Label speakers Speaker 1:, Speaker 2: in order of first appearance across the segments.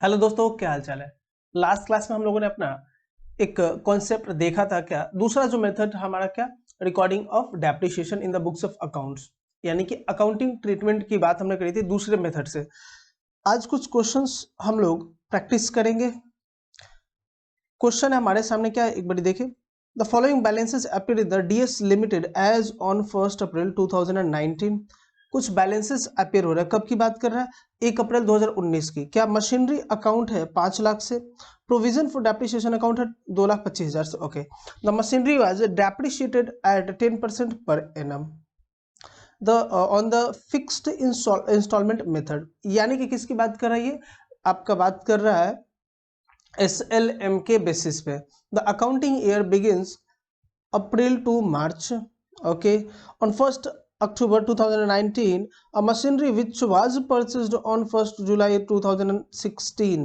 Speaker 1: Hello दोस्तों, क्या हाल चाल है। लास्ट क्लास में हम लोगों ने अपना एक कॉन्सेप्ट देखा था। क्या दूसरा जो मेथड हमारा, क्या recording of depreciation in the books of accounts, यानी कि अकाउंटिंग ट्रीटमेंट की बात हमने करी थी दूसरे मेथड से। आज कुछ क्वेश्चंस हम लोग प्रैक्टिस करेंगे। क्वेश्चन है हमारे सामने, क्या है एक बार देखिए। The following balances appear in the DS limited as on 1 April 2019। कुछ बैलेंसेस अपीयर हो रहा है, कब की बात कर रहा है, 1 अप्रैल 2019 की। क्या मशीनरी अकाउंट है 5 लाख से, प्रोविजन फॉर डेप्रिसिएशन अकाउंट है 2,25,000 से। Okay, the machinery was depreciated at 10% per annum the on the fixed instalment method. यानी कि किसकी बात कर रहा है ये, आपका बात कर रहा है SLM के बेसिस पे। The accounting year begins April to March. Okay, on 1 October 2019 a machinery which was purchased on 1 July 2016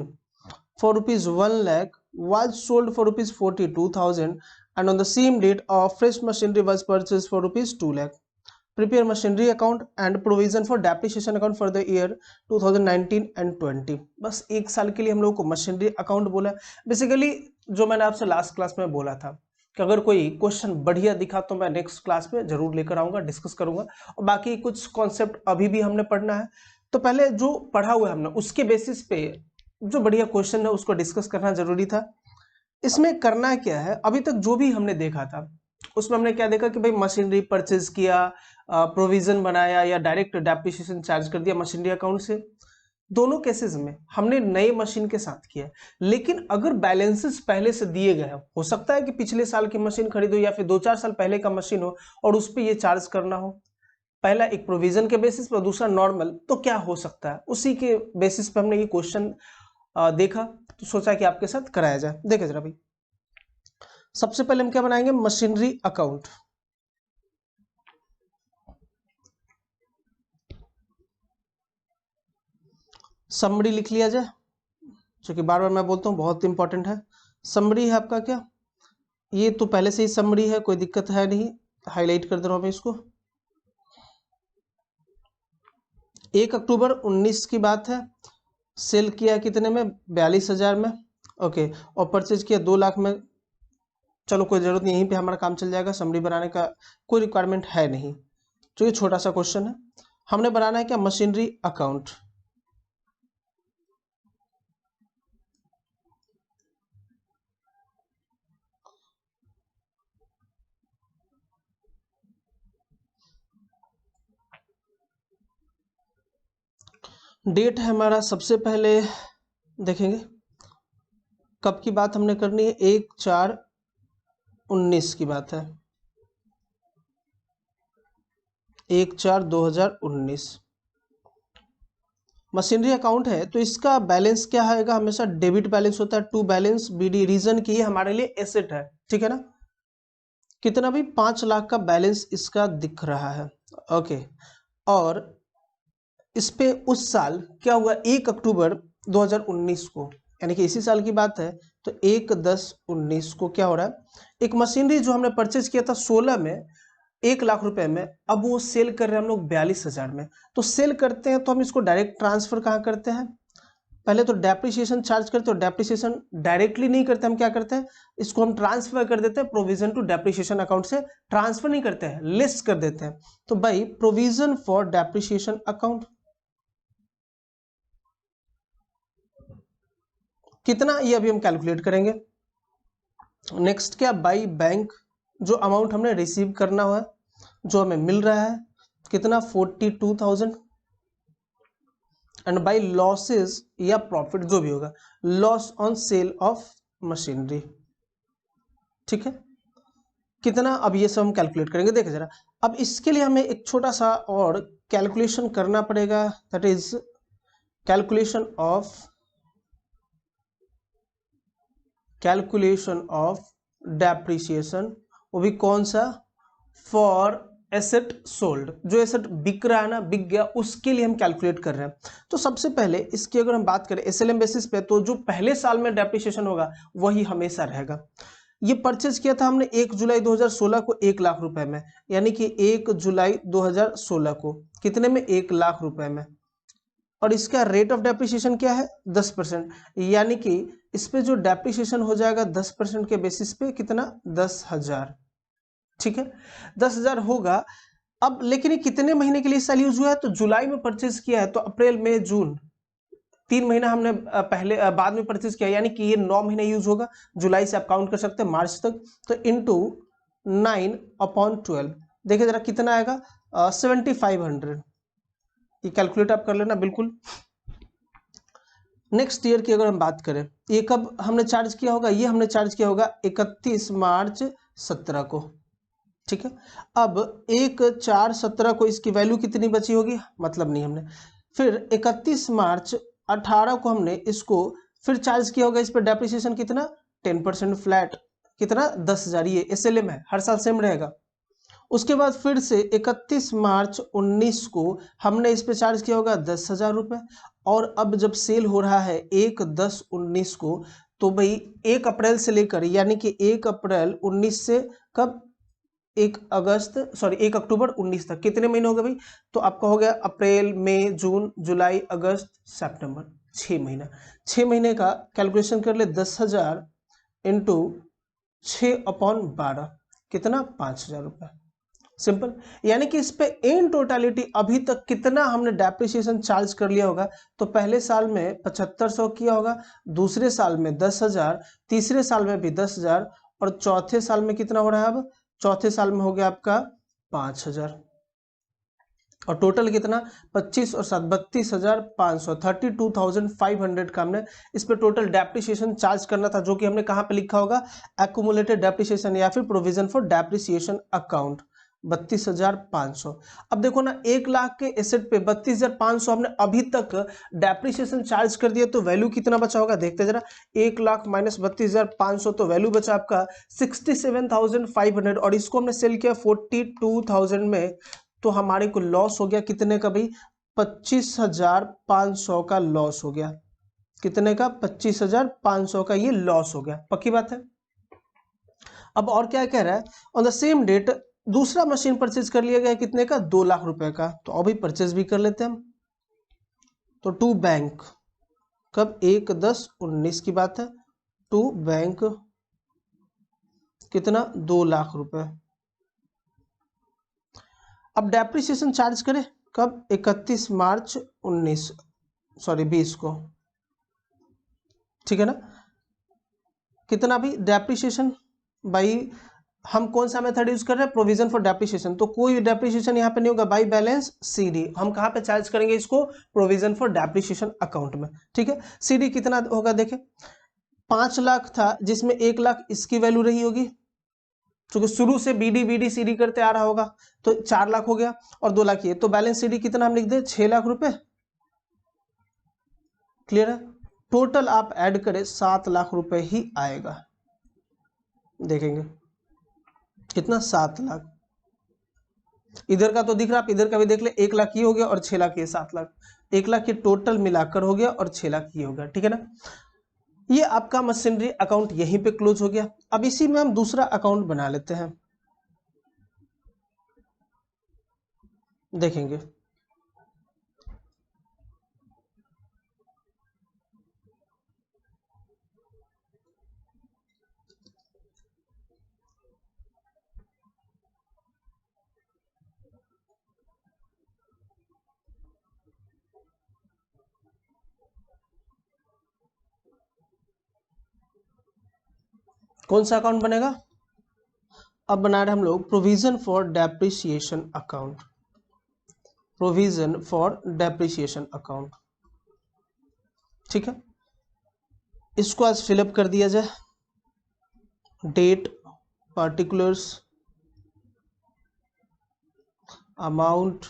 Speaker 1: for rupees 1 lakh was sold for rupees 42,000 and on the same date a fresh machinery was purchased for rupees 2 lakh. Prepare machinery account and provision for depreciation account for the year 2019 and 20। बस एक साल के लिए हम लोग को machinery account बोला। Basically जो मैंने आपसे लास्ट क्लास में बोला था कि अगर कोई क्वेश्चन बढ़िया दिखा तो मैं नेक्स्ट क्लास में जरूर लेकर आऊंगा, डिस्कस करूंगा। और बाकी कुछ कॉन्सेप्ट अभी भी हमने पढ़ना है, तो पहले जो पढ़ा हुआ है हमने उसके बेसिस पे जो बढ़िया क्वेश्चन है उसको डिस्कस करना जरूरी था। इसमें करना क्या है, अभी तक जो भी हमने देखा था उसमें हमने क्या देखा कि भाई मशीनरी परचेज किया, प्रोविजन बनाया या डायरेक्ट डेप्रिसिएशन चार्ज कर दिया मशीनरी अकाउंट से। दोनों केसेस में हमने नए मशीन के साथ किया। लेकिन अगर बैलेंसेस पहले से दिए गए हो सकता है कि पिछले साल की मशीन खरीदो या फिर 2-4 साल पहले का मशीन हो और उस पर ये चार्ज करना हो। पहला एक प्रोविजन के बेसिस पर, दूसरा नॉर्मल। तो क्या हो सकता है, उसी के बेसिस पर हमने ये क्वेश्चन देखा, तो सोचा कि आपके साथ कराया जाए। देखे जरा भाई, सबसे पहले हम क्या बनाएंगे, मशीनरी अकाउंट। समरी लिख लिया जाए, जो कि बार बार मैं बोलता हूं बहुत इंपॉर्टेंट है। समरी है आपका क्या, ये तो पहले से ही समरी है, कोई दिक्कत है नहीं, हाईलाइट कर दे रहा हूं मैं इसको। 1 अक्टूबर 19 की बात है, सेल किया कितने में, 42,000 में। ओके, और परचेज किया 2 लाख में। चलो कोई जरूरत नहीं, यहीं पे हमारा काम चल जाएगा, समरी बनाने का कोई रिक्वायरमेंट है नहीं, तो ये छोटा सा क्वेश्चन है। हमने बनाना है क्या, मशीनरी अकाउंट। डेट है हमारा, सबसे पहले देखेंगे कब की बात हमने करनी है, 1/4/19 की बात है, 1/4/2019। मशीनरी अकाउंट है तो इसका बैलेंस क्या आएगा, हमेशा डेबिट बैलेंस होता है, टू बैलेंस BD। रीजन की ये हमारे लिए एसेट है, ठीक है ना। कितना भी 5 लाख का बैलेंस इसका दिख रहा है। ओके, और इस पे उस साल क्या हुआ, 1 अक्टूबर 2019 को, यानी कि इसी साल की बात है। तो 1/10/19 को क्या हो रहा है, एक मशीनरी जो हमने परचेज किया था 16 में 1 लाख रुपए में, अब वो सेल कर रहे हैं हम लोग 42,000 में। तो सेल करते हैं तो हम इसको डायरेक्ट ट्रांसफर कहाँ करते हैं, पहले तो डेप्रिसिएशन चार्ज करते हो, डेप्रिसिएशन डायरेक्टली नहीं करते, हम क्या करते हैं, इसको हम ट्रांसफर कर देते हैं प्रोविजन टू डेप्रिसिएशन अकाउंट से। ट्रांसफर नहीं करते हैं, लेस कर देते हैं। तो भाई प्रोविजन फॉर डेप्रिसिएशन अकाउंट कितना, ये अभी हम कैलकुलेट करेंगे। नेक्स्ट क्या, बाई बैंक, जो अमाउंट हमने रिसीव करना हुआ, जो हमें मिल रहा है कितना, 42,000। एंड बाई लॉसेस या प्रॉफिट जो भी होगा, loss on sale of machinery, ठीक है। कितना, अब ये सब हम कैलकुलेट करेंगे। देखिए जरा, अब इसके लिए हमें एक छोटा सा और कैलकुलेशन करना पड़ेगा, that is calculation of depreciation. वो भी कौन सा, फॉर एसेट सोल्ड। जो एसेट बिक रहा है ना, बिक गया, उसके लिए हम कैलकुलेट कर रहे हैं। तो सबसे पहले इसकी अगर हम बात करें SLM बेसिस पे, तो जो पहले साल में डेप्रिसिएशन होगा वही हमेशा रहेगा। ये परचेज किया था हमने 1 जुलाई 2016 को 1 लाख रुपए में, यानी कि 1 जुलाई 2016 को कितने में, 1 लाख रुपए में। और इसका रेट ऑफ डेप्रिसिएशन क्या है 10%, यानी कि इस पे जो डेप्रिसिएशन हो जाएगा 10% के बेसिस पे कितना 10,000, ठीक है 10,000 होगा। अब लेकिन ये कितने महीने के लिए साल यूज हुआ है, तो जुलाई में परचेज किया है तो अप्रैल मई जून 3 महीना हमने पहले बाद में परचेज किया, यानी कि ये 9 महीने यूज होगा। जुलाई से आप काउंट कर सकते हैं मार्च तक, तो इंटू 9/12 देखिए जरा कितना आएगा 7500। ये कैलकुलेट आप कर लेना बिल्कुल। नेक्स्ट ईयर की अगर हम बात करें, ये कब हमने चार्ज किया होगा, ये हमने चार्ज किया होगा 31 मार्च 17 को, ठीक है। अब 1/4/17 को इसकी वैल्यू कितनी बची होगी, मतलब नहीं हमने। फिर 31 मार्च 18 को हमने इसको फिर चार्ज किया होगा, इस पर डेप्रिसिएशन कितना 10% फ्लैट, कितना 10,000, ये SLM है हर साल सेम रहेगा। उसके बाद फिर से 31 मार्च 19 को हमने इस पे चार्ज किया होगा 10,000 रुपये। और अब जब सेल हो रहा है 1/10/19 को, तो भाई 1 अप्रैल से लेकर, यानी कि 1 अप्रैल 19 से कब 1 अक्टूबर 19 तक कितने महीने हो गए भाई, तो आपका हो गया अप्रैल मई जून जुलाई अगस्त सितंबर, 6 महीना। 6 महीने का कैलकुलेशन कर ले, 10,000 इंटू 6/12 कितना 5,000 रुपये, सिंपल। यानी कि इस पे इन टोटालिटी अभी तक कितना हमने डेप्रिसिएशन चार्ज कर लिया होगा, तो पहले साल में 7500 किया होगा, दूसरे साल में 10,000, तीसरे साल में भी 10,000, और चौथे साल में कितना हो रहा है, अब चौथे साल में हो गया आपका 5,000, और टोटल कितना 25 और 7 32,500 32,500 का हमने इस पे टोटल डेप्रिसिएशन चार्ज करना था, जो कि हमने कहाँ पे लिखा होगा, एक्यूमुलेटेड डेप्रिसिएशन या फिर प्रोविजन फॉर डेप्रिसिएशन अकाउंट 32,500। अब देखो ना 1 लाख के एसेट पे 32,500 हमने अभी तक डेप्रिसिएशन चार्ज कर दिया, तो वैल्यू कितना बचा होगा देखते जरा, 1 लाख माइनस 32,500, तो वैल्यू बचा आपका 67,500, और इसको हमने सेल किया 42,000 में, तो हमारे को लॉस हो गया कितने का भाई, 25,500 का लॉस हो गया। कितने का 25,500 का ये लॉस हो गया, पक्की बात है। अब और क्या कह रहा है, ऑन द सेम डेट दूसरा मशीन परचेज कर लिया गया कितने का 2 लाख रुपए का, तो अभी परचेज भी कर लेते हैं हम। तो टू बैंक कब 1/10/19 की बात है, टू बैंक कितना 2 लाख रुपए। अब डेप्रिसिएशन चार्ज करें कब 31 मार्च 20 को, ठीक है ना। कितना भी डेप्रिसिएशन, भाई हम कौन सा मेथड यूज कर रहे हैं, प्रोविजन फॉर डेप्रिसिएशन, तो कोई डेप्रिसिएशन यहाँ पे नहीं होगा, बाई बैलेंस CD हम कहाँ पे चार्ज करेंगे इसको, प्रोविजन फॉर डेप्रिसिएशन अकाउंट में, ठीक है। CD कितना होगा देखें, 5 लाख था जिसमें 1 लाख इसकी वैल्यू रही होगी, क्योंकि शुरू से BD CD करते आ रहा होगा, तो 4 लाख हो गया, और 2 लाख ये, तो बैलेंस CD कितना हम लिख दे 6 लाख रुपए, क्लियर है। टोटल आप ऐड करें 7 लाख रुपए ही आएगा, देखेंगे कितना 7 लाख, इधर का तो दिख रहा, आप इधर का भी देख ले, 1 लाख ये हो गया और 6 लाख ये 7 लाख, 1 लाख ये टोटल मिलाकर हो गया और 6 लाख ये हो गया, ठीक है ना। ये आपका मशीनरी अकाउंट यहीं पे क्लोज हो गया। अब इसी में हम दूसरा अकाउंट बना लेते हैं, देखेंगे। कौन सा अकाउंट बनेगा, अब बना रहे हम लोग provision for depreciation account, provision for depreciation account, ठीक है। इसको आज फिलअप कर दिया जाए, date particulars amount,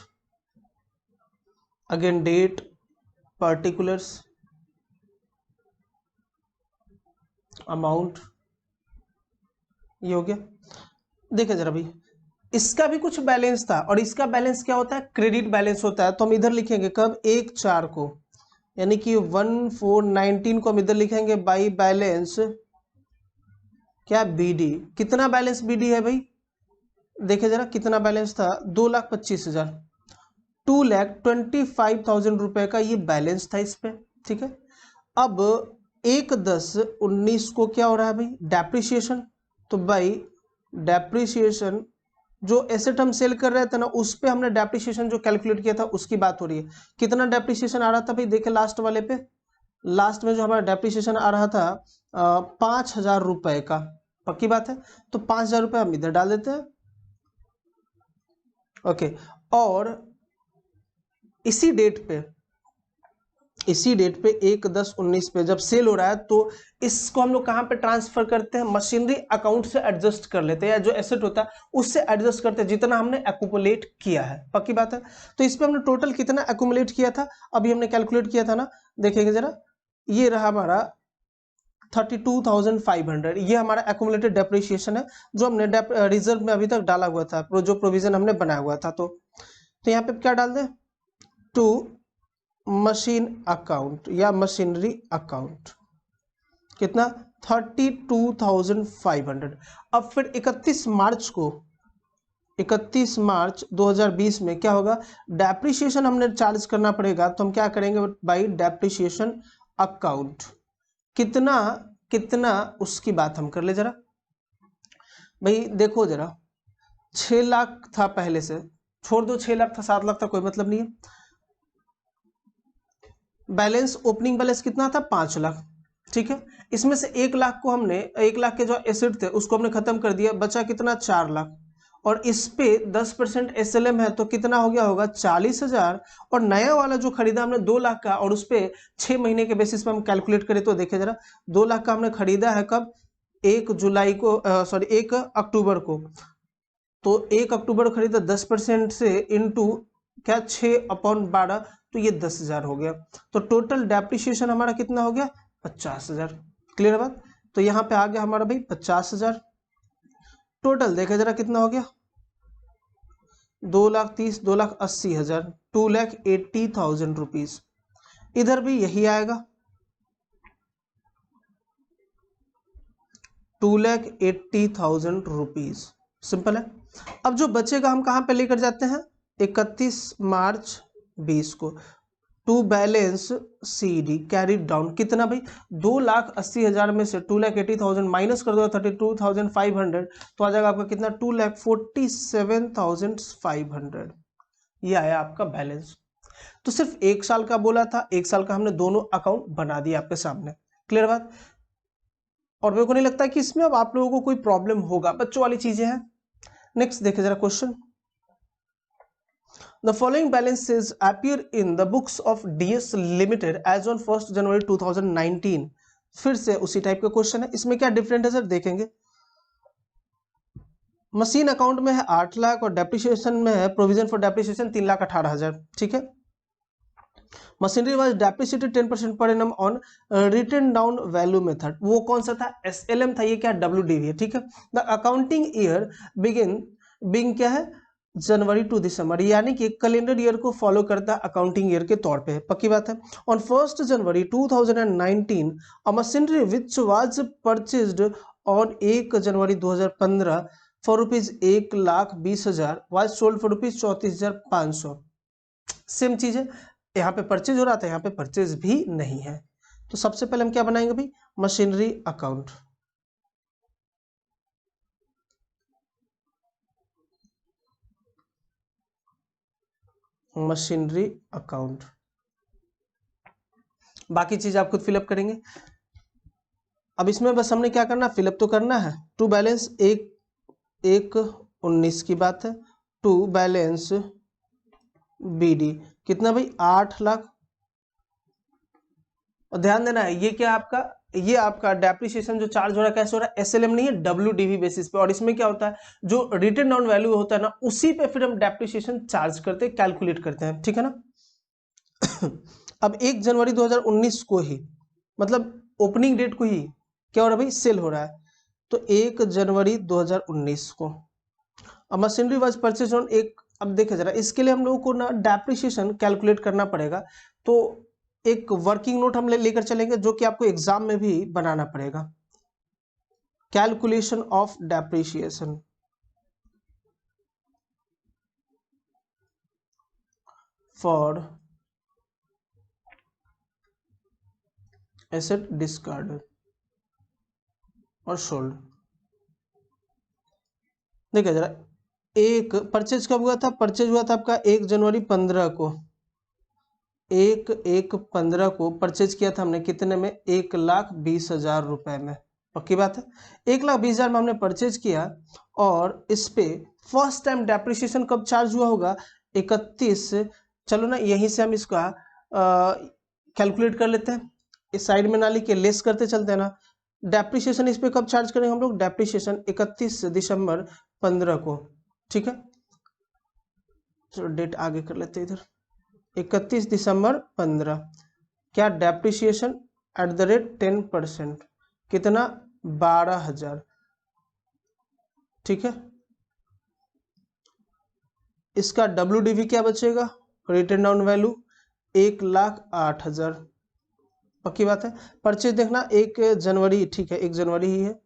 Speaker 1: again date particulars amount, ये हो गया। देखिए जरा भाई, इसका भी कुछ बैलेंस था, और इसका बैलेंस क्या होता है, क्रेडिट बैलेंस होता है, तो हम इधर लिखेंगे कब 1/4 को, यानी कि 1419 को हम इधर लिखेंगे बाई बैलेंस क्या BD। कितना बैलेंस BD है भाई, देखिए जरा कितना बैलेंस था 2,25,000, 2,25,000 रुपए का ये बैलेंस था इस पे, ठीक है। अब 1/10/19 को क्या हो रहा है भाई, डेप्रिसिएशन। तो भाई डेप्रिसिएशन जो एसेट हम सेल कर रहे थे ना, उस पे हमने डेप्रिसिएशन जो कैलकुलेट किया था उसकी बात हो रही है। कितना डेप्रिसिएशन आ रहा था भाई, देखे लास्ट वाले पे, लास्ट में जो हमारा डेप्रिसिएशन आ रहा था 5,000 रुपए का, पक्की बात है। तो 5,000 रुपए हम इधर डाल देते हैं, ओके। और इसी डेट पे 1/10/19 पे जब सेल हो रहा है, तो इसको हम लोग कहां पे ट्रांसफर करते हैं, मशीनरी अकाउंट से एडजस्ट कर लेते हैं, या जो एसेट होता है उससे एडजस्ट करते हैं जितना हमने एक्यूमुलेट किया है, पक्की बात है। तो इस पे हमने टोटल कितना एक्यूमुलेट किया था, अभी हमने कैलकुलेट किया था ना, देखेंगे जरा, ये रहा हमारा 32,500, ये हमारा एक्यूमुलेटेड डेप्रिसिएशन है जो हमने रिजर्व में अभी तक डाला हुआ था, जो प्रोविजन हमने बनाया हुआ था। तो यहाँ पे क्या डाल दें, टू मशीन अकाउंट या मशीनरी अकाउंट, कितना 32,500। अब फिर 31 मार्च 2020 में क्या होगा, डेप्रिसिएशन हमने चार्ज करना पड़ेगा। तो हम क्या करेंगे भाई, डेप्रिसिएशन अकाउंट कितना कितना उसकी बात हम कर ले जरा भाई। देखो जरा, 6 लाख था पहले से, छोड़ दो 6 लाख था 7 लाख था, कोई मतलब नहीं है। बैलेंस, ओपनिंग बैलेंस कितना था, 5 लाख, ठीक है। इसमें से 1 लाख को हमने, 1 लाख के जो एसेट थे उसको हमने खत्म कर दिया, बचा कितना, 4 लाख। और इस पे 10% एसएलएम है, तो कितना हो गया होगा, 40,000। और नया वाला जो खरीदा हमने 2 लाख का, और उस पे 6 महीने के बेसिस पे हम कैलकुलेट करें तो देखे जरा, 2 लाख का हमने खरीदा है कब, 1 अक्टूबर को। तो 1 अक्टूबर को खरीदा, 10% से इंटू क्या, 6/12, तो ये 10,000 हो गया। तो टोटल डेप्रिसिएशन हमारा कितना हो गया, 50,000। क्लियर बात। तो यहाँ पे आ गया हमारा भाई 50,000। टोटल देखा जरा कितना हो गया, 2,30,000, 2,80,000, 2,80,000 रुपीज। इधर भी यही आएगा, 2,80,000 रुपीज। सिंपल है। अब जो बचेगा हम कहां पे लेकर जाते हैं, 31 मार्च 20 को, to balance CD carry down, कितना भाई, 2,80,000 में से 2,80,000 माइनस कर दो 32,500, तो आ जाएगा आपका कितना, 2,47,500। ये आया आपका बैलेंस। तो सिर्फ 1 साल का बोला था, 1 साल का हमने दोनों अकाउंट बना दिया आपके सामने। क्लियर बात। और मेरे को नहीं लगता कि इसमें अब आप लोगों को कोई प्रॉब्लम होगा, बच्चों वाली चीजें हैं। नेक्स्ट देखे जरा question, The following balances appear in the books of DS Limited as on 1st January 2019। फिर से उसी टाइप का क्वेश्चन है, इसमें क्या डिफरेंट है सर, देखेंगे। मशीन अकाउंट में है 8 लाख और डेप्रिसिएशन में है, प्रोविजन फॉर डेप्रिसिएशन 3,18,000, ठीक है। Machinery was depreciated 10% per annum on written down value method, वो कौन सा था, SLM था, ये क्या WDV है, ठीक है। द अकाउंटिंग ईयर बिगिन क्या है, जनवरी टू दिसंबर, यानी कि कैलेंडर ईयर को फॉलो करता अकाउंटिंग ईयर के तौर पे, पक्की बात है। On 1st January 2019 a machinery which was purchased on 1 January 2015 for ₹1,20,000 was sold for ₹34,500। Same चीज है, यहाँ पे परचेज हो रहा था, यहाँ पे परचेज भी नहीं है। तो सबसे पहले हम क्या बनाएंगे भाई, मशीनरी अकाउंट। मशीनरी अकाउंट, बाकी चीज आप खुद फिलअप करेंगे। अब इसमें बस हमने क्या करना, फिलअप तो करना है। टू बैलेंस 1/1/19 की बात है, टू बैलेंस BD कितना भाई, 8 लाख। और ध्यान देना है, ये आपका डेप्रिसिएशन जो चार्ज हो रहा है कैसे हो रहा है, SLM नहीं है, WDV बेसिस पे। और इसमें क्या होता है, जो रिटन डाउन वैल्यू होता है ना, उसी पे फिर हम डेप्रिसिएशन चार्ज करते हैं, कैलकुलेट करते हैं, ठीक है ना। अब 1 जनवरी 2019 को ही, मतलब ओपनिंग डेट को ही क्या हो रहा है भाई, सेल हो रहा है। तो 1 जनवरी 2019 को मशीनरी वाज परचेज ऑन एक, अब देखिए जरा, इसके लिए हम लोगों को ना डेप्रिसिएशन कैलकुलेट करना पड़ेगा। तो एक वर्किंग नोट हम लेकर चलेंगे, जो कि आपको एग्जाम में भी बनाना पड़ेगा। Calculation of depreciation, for asset discarded और सोल्ड। देखिए जरा, एक परचेज कब हुआ था? परचेज हुआ था आपका 1 जनवरी 15 को। 1/1/15 को परचेज किया था हमने, कितने में? 1,20,000 रुपए में। पक्की बात है। 1,20,000 में हमने परचेज किया और इस पे फर्स्ट टाइम डेप्रिसिएशन कब चार्ज हुआ होगा? 31। चलो ना यहीं से हम इसका कैलकुलेट कर लेते हैं, इस साइड में ना लिख के लेस करते चलते हैं ना। डेप्रिसिएशन इस पे कब चार्ज करेंगे हम लोग? डेप्रिसिएशन 31 दिसंबर 15 को। ठीक है, चलो डेट आगे कर लेते हैं इधर। 31 दिसंबर 15। क्या? डेप्रिसिएशन एट द रेट 10%, कितना? 12,000। ठीक है, इसका WDV क्या बचेगा? Written down value 1,08,000। पक्की बात है। परचेज देखना 1 जनवरी, ठीक है 1 जनवरी ही है।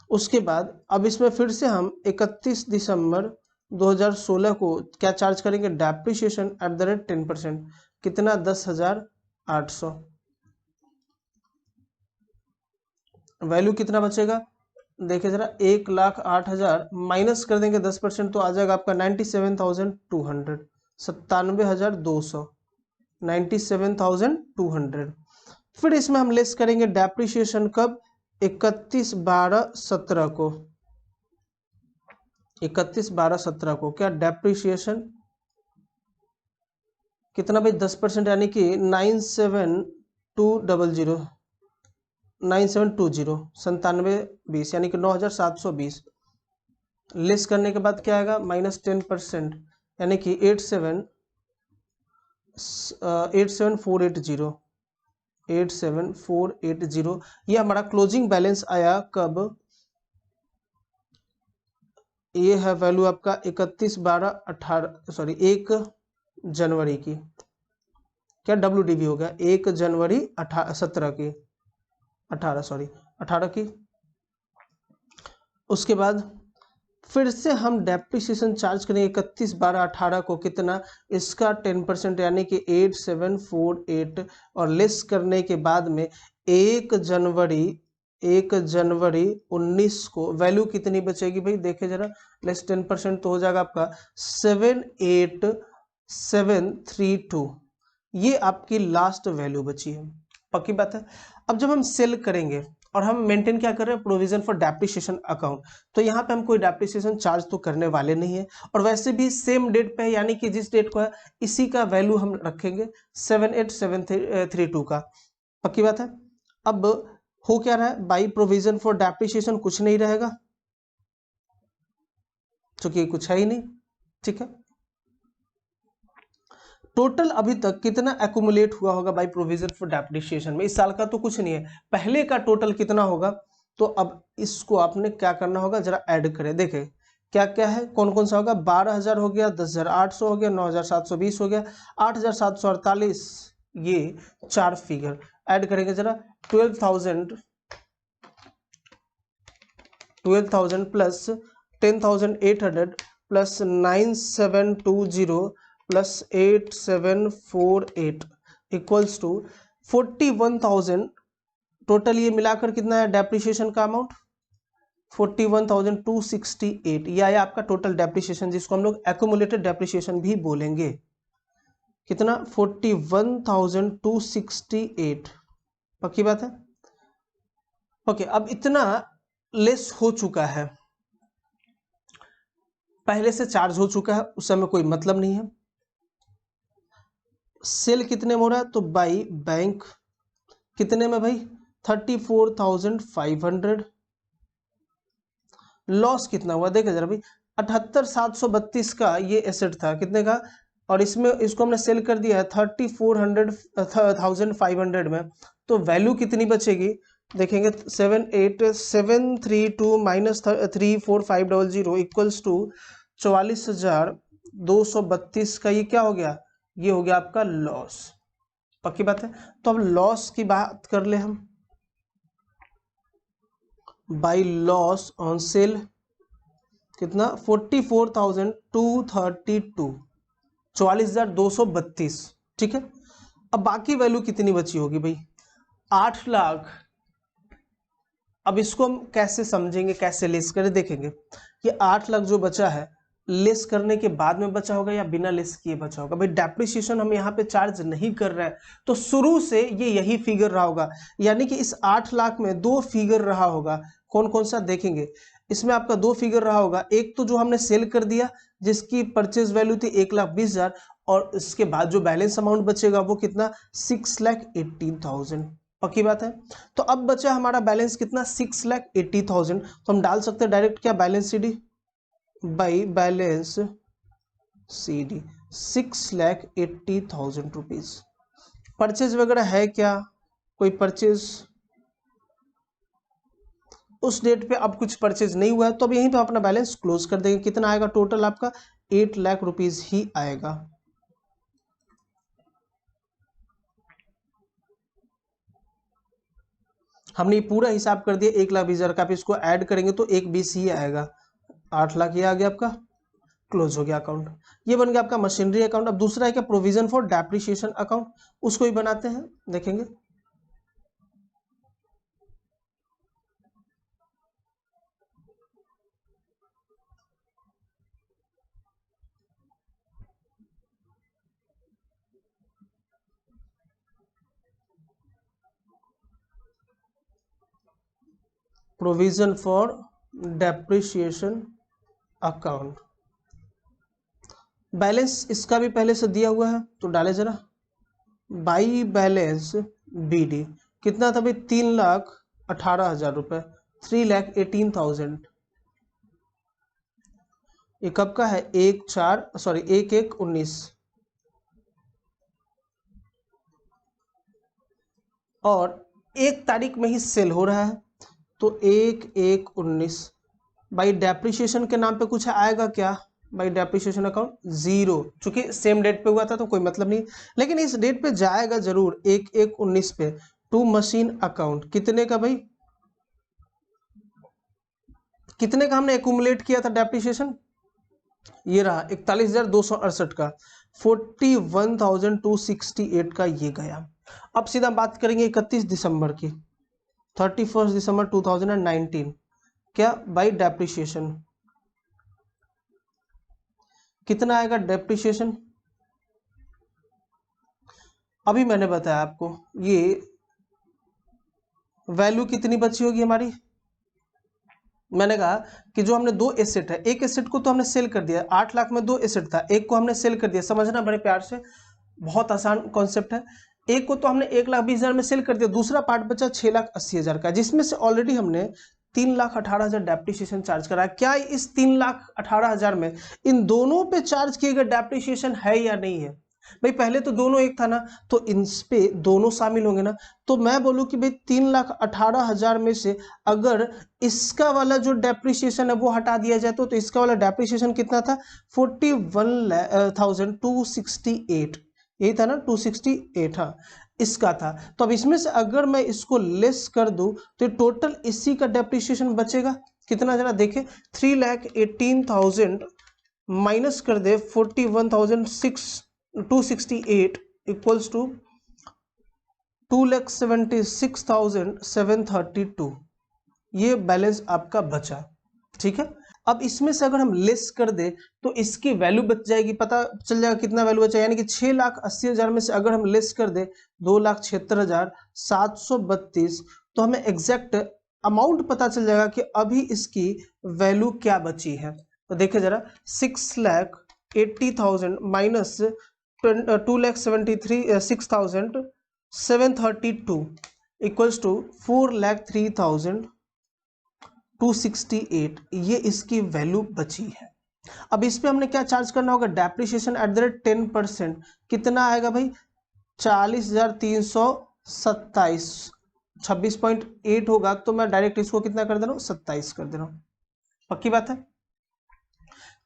Speaker 1: उसके बाद अब इसमें फिर से हम 31 दिसंबर 2016 को क्या चार्ज करेंगे? डेप्रिसिएशन एट द रेट 10%, कितना? 10,800। वैल्यू कितना बचेगा? देखिए जरा, 1,08,000 माइनस कर देंगे 10% तो आ जाएगा आपका 97,200, 97,200, 97,200। फिर इसमें हम लेस करेंगे डेप्रिसिएशन कब? 31/12/17 को। 31/12/17 को क्या डेप्रिसिएशन कितना भाई? 10%, यानी कि 97,200, 9720 यानी कि 9,720। लेस करने के बाद क्या आएगा? -10%, यानी कि 87,480, 87,480। ये हमारा क्लोजिंग बैलेंस आया कब? ये है वैल्यू आपका 1 जनवरी की। क्या WDV हो गया? 1 जनवरी 18 की, 18 की। उसके बाद फिर से हम डेप्रिसिएशन चार्ज करेंगे 31/12/18 को, कितना? इसका 10%, यानी कि 8748, और लेस करने के बाद में 1 जनवरी 19 को वैल्यू कितनी बचेगी भाई? देखिए जरा, लेस 10% तो हो जाएगा आपका 78,732। ये आपकी लास्ट वैल्यू बची है। पक्की बात है। अब जब हम सेल करेंगे और हम मेंटेन क्या कर रहे हैं? प्रोविजन फॉर डेप्रिसिएशन अकाउंट, तो यहाँ पे हम कोई डेप्रिसिएशन चार्ज तो करने वाले नहीं है, और वैसे भी सेम डेट पे है, यानी कि जिस डेट को है इसी का वैल्यू हम रखेंगे 78,732 का। पक्की बात है। अब हो क्या रहा है? बाई प्रोविजन फॉर डेप्रिसिएशन कुछ नहीं रहेगा, क्योंकि कुछ है ही नहीं। ठीक है, टोटल अभी तक कितना एक्यूमुलेट हुआ होगा बाय प्रोविजन फॉर डेप्रिसिएशन में? इस साल का तो कुछ नहीं है, पहले का टोटल कितना होगा? तो अब इसको आपने क्या करना होगा, जरा ऐड करें। देखें क्या क्या है, कौन कौन सा होगा? 12,000 हो गया, 10,800 हो गया, 9,720 हो गया, 8,748। ये 4 फिगर ऐड करेंगे जरा। 12,000 plus 10,800 plus 9,720 plus 8,748 equals to 41,000। Total ये मिलाकर कितना है डेप्रिसिएशन का अमाउंट? 41,268। यह है आपका टोटल डेप्रिसिएशन, जिसको हम लोग एक्यूमुलेटेड डेप्रिसिएशन भी बोलेंगे। कितना? 41,268। पक्की बात है। ओके, अब इतना लेस हो चुका है, पहले से चार्ज हो चुका है, उस समय कोई मतलब नहीं है। सेल कितने में हो रहा है? तो बाई बैंक कितने में भाई? 34,500। लॉस कितना हुआ देखे जरा भाई, 78,732 का ये एसेट था, कितने का? और इसमें इसको हमने सेल कर दिया है 34,500 में, तो वैल्यू कितनी बचेगी? देखेंगे 78,732 माइनस 34500 इक्वल्स टू 44,232 का ये क्या हो गया? ये हो गया आपका लॉस। पक्की बात है। तो अब लॉस की बात कर ले हम। बाई लॉस ऑन सेल कितना? 44,232। 44,232, ठीक है। अब बाकी वैल्यू कितनी बची होगी भाई, 8 लाख। अब इसको हम कैसे समझेंगे, कैसे लेस करें, देखेंगे कि 8 लाख जो बचा है लेस करने के बाद में बचा होगा या बिना लेस किए बचा होगा। भाई डेप्रिसिएशन हम यहाँ पे चार्ज नहीं कर रहे हैं, तो शुरू से ये यही फिगर रहा होगा, यानी कि इस 8 लाख में दो फिगर रहा होगा। कौन कौन सा देखेंगे, इसमें आपका दो फिगर रहा होगा। एक तो जो हमने सेल कर दिया जिसकी परचेज वैल्यू थी 1,20,000, और इसके बाद जो बैलेंस अमाउंट बचेगा वो कितना, 6,80,000। पक्की बात है। तो अब बचा हमारा बैलेंस कितना, 6,80,000। तो हम डाल सकते हैं डायरेक्ट क्या, balance CD by balance CD 6,80,000 rupees. Purchase वगैरह है क्या, कोई परचेज उस डेट पे अब कुछ परचेज नहीं हुआ है, तो अब यहीं पे अपना बैलेंस क्लोज कर देंगे। कितना आएगा टोटल आपका, 8 लाख रुपीज ही आएगा। हमने ये पूरा हिसाब कर दिया 1,20,000 का, आप इसको ऐड करेंगे तो 1,20 ही आएगा। 8 लाख ये आ गया आपका, क्लोज हो गया अकाउंट। ये बन गया आपका मशीनरी अकाउंट। अब दूसरा है क्या, प्रोविजन फॉर डेप्रिसिएशन अकाउंट, उसको ही बनाते हैं, देखेंगे। Provision for depreciation account, balance इसका भी पहले से दिया हुआ है तो डाले जरा, बाई बैलेंस BD कितना था भाई, 3,18,000 रुपए, 3,18,000। ये कब का है, 1/4 और 1 तारीख में ही सेल हो रहा है, तो 1/1/19। भाई डेप्रिसिएशन के नाम पे कुछ आएगा क्या, भाई डेप्रिसिएशन अकाउंट 0, चूंकि सेम डेट पे हुआ था तो कोई मतलब नहीं, लेकिन इस डेट पे जाएगा जरूर 1/1/19 पे टू मशीन अकाउंट। कितने का भाई, कितने का हमने एक्यूमुलेट किया था डेप्रिसिएशन, ये रहा 41,268 का, 41,268 का ये गया। अब सीधा बात करेंगे 31 दिसंबर की, 31 दिसंबर 2019, क्या बाई डेप्रिसिएशन कितना आएगा डेप्रिसिएशन। अभी मैंने बताया आपको ये वैल्यू कितनी बची होगी हमारी, मैंने कहा कि जो हमने दो एसेट है, एक एसेट को तो हमने सेल कर दिया, 8 लाख में दो एसेट था, एक को हमने सेल कर दिया, समझना बड़े प्यार से, बहुत आसान कॉन्सेप्ट है। एक को तो हमने 1,20,000 में सेल कर दिया, दूसरा पार्ट बचा 6,80,000 का, जिसमें से ऑलरेडी हमने 3,18,000 डेप्रिसिएशन चार्ज करा। क्या इस 3,18,000 में इन दोनों पे चार्ज किए गए डेप्रिसिएशन है या नहीं है, भाई पहले तो दोनों एक था ना, तो इन पे दोनों शामिल होंगे ना। तो मैं बोलूं कि भाई 3,18,000 में से अगर इसका वाला जो डेप्रिसिएशन है वो हटा दिया जाए तो इसका वाला डेप्रिसिएशन कितना था, 41,268, यही था ना, 268, हाँ इसका था। तो अब इसमें से अगर मैं इसको लेस कर दूं तो टोटल इसी का डेप्रिसिएशन बचेगा कितना, जरा देखें, 3,18,000 माइनस कर दे 41,268 इक्वल्स टू 2,76,732, ये बैलेंस आपका बचा, ठीक है। अब इसमें से अगर हम लेस कर दे तो इसकी वैल्यू बच जाएगी, पता चल जाएगा कितना वैल्यू बचा, यानी कि 6,80,000 में से अगर हम लेस कर दे 2,76,732, तो हमें एग्जैक्ट अमाउंट पता चल जाएगा कि अभी इसकी वैल्यू क्या बची है। तो देखिए जरा, 6,80,000 माइनस 2,76,732 इक्वल्स टू 4,03,268, ये इसकी वैल्यू बची है। अब इस पे हमने क्या चार्ज करना होगा, डेप्रिसिएशन एट द रेट 10%, कितना आएगा भाई, 40,327, 26.8 होगा, तो मैं डायरेक्ट इसको कितना कर दे रहा हूँ, 27 कर दे रहा हूँ। पक्की बात है,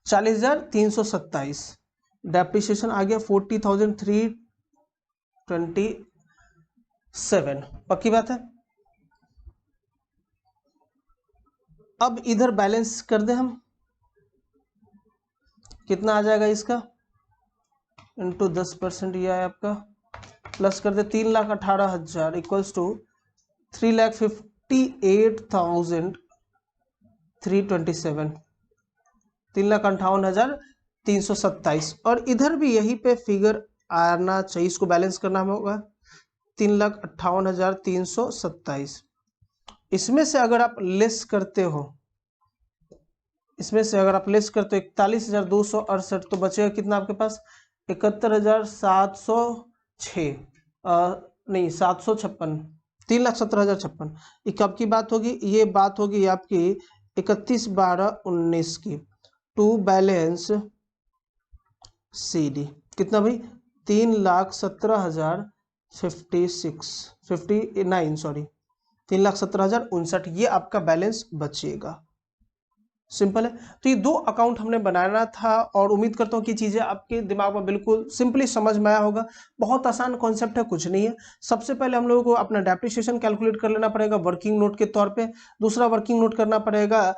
Speaker 1: 40,327, डेप्रिसिएशन आ गया 40,327, पक्की बात है। अब इधर बैलेंस कर दे हम, कितना आ जाएगा इसका, इंटू 10% ये है आपका, प्लस कर दे 3,18,000 इक्वल्स टू 3,58,327, 3,58,327। और इधर भी यही पे फिगर आना चाहिए, इसको बैलेंस करना होगा 3,58,327। इसमें से अगर आप लेस करते हो, इसमें से अगर आप लेस करते हो 41,268, तो बचेगा कितना आपके पास, 71,706, नहीं 756, 3,17,056। ये कब की बात होगी, ये बात होगी आपकी 31/12/19 की। टू बैलेंस CD कितना भाई, 3,17,059, सॉरी 3,17,059, ये आपका बैलेंस बचेगा। सिंपल है। तो ये दो अकाउंट हमने बनाना था और उम्मीद करता हूँ कि चीजें आपके दिमाग में बिल्कुल सिंपली समझ में आया होगा। बहुत आसान कॉन्सेप्ट है, कुछ नहीं है। सबसे पहले हम लोगों को अपना डेप्रिसिएशन कैलकुलेट कर लेना पड़ेगा वर्किंग नोट के तौर पे। दूसरा वर्किंग नोट करना पड़ेगा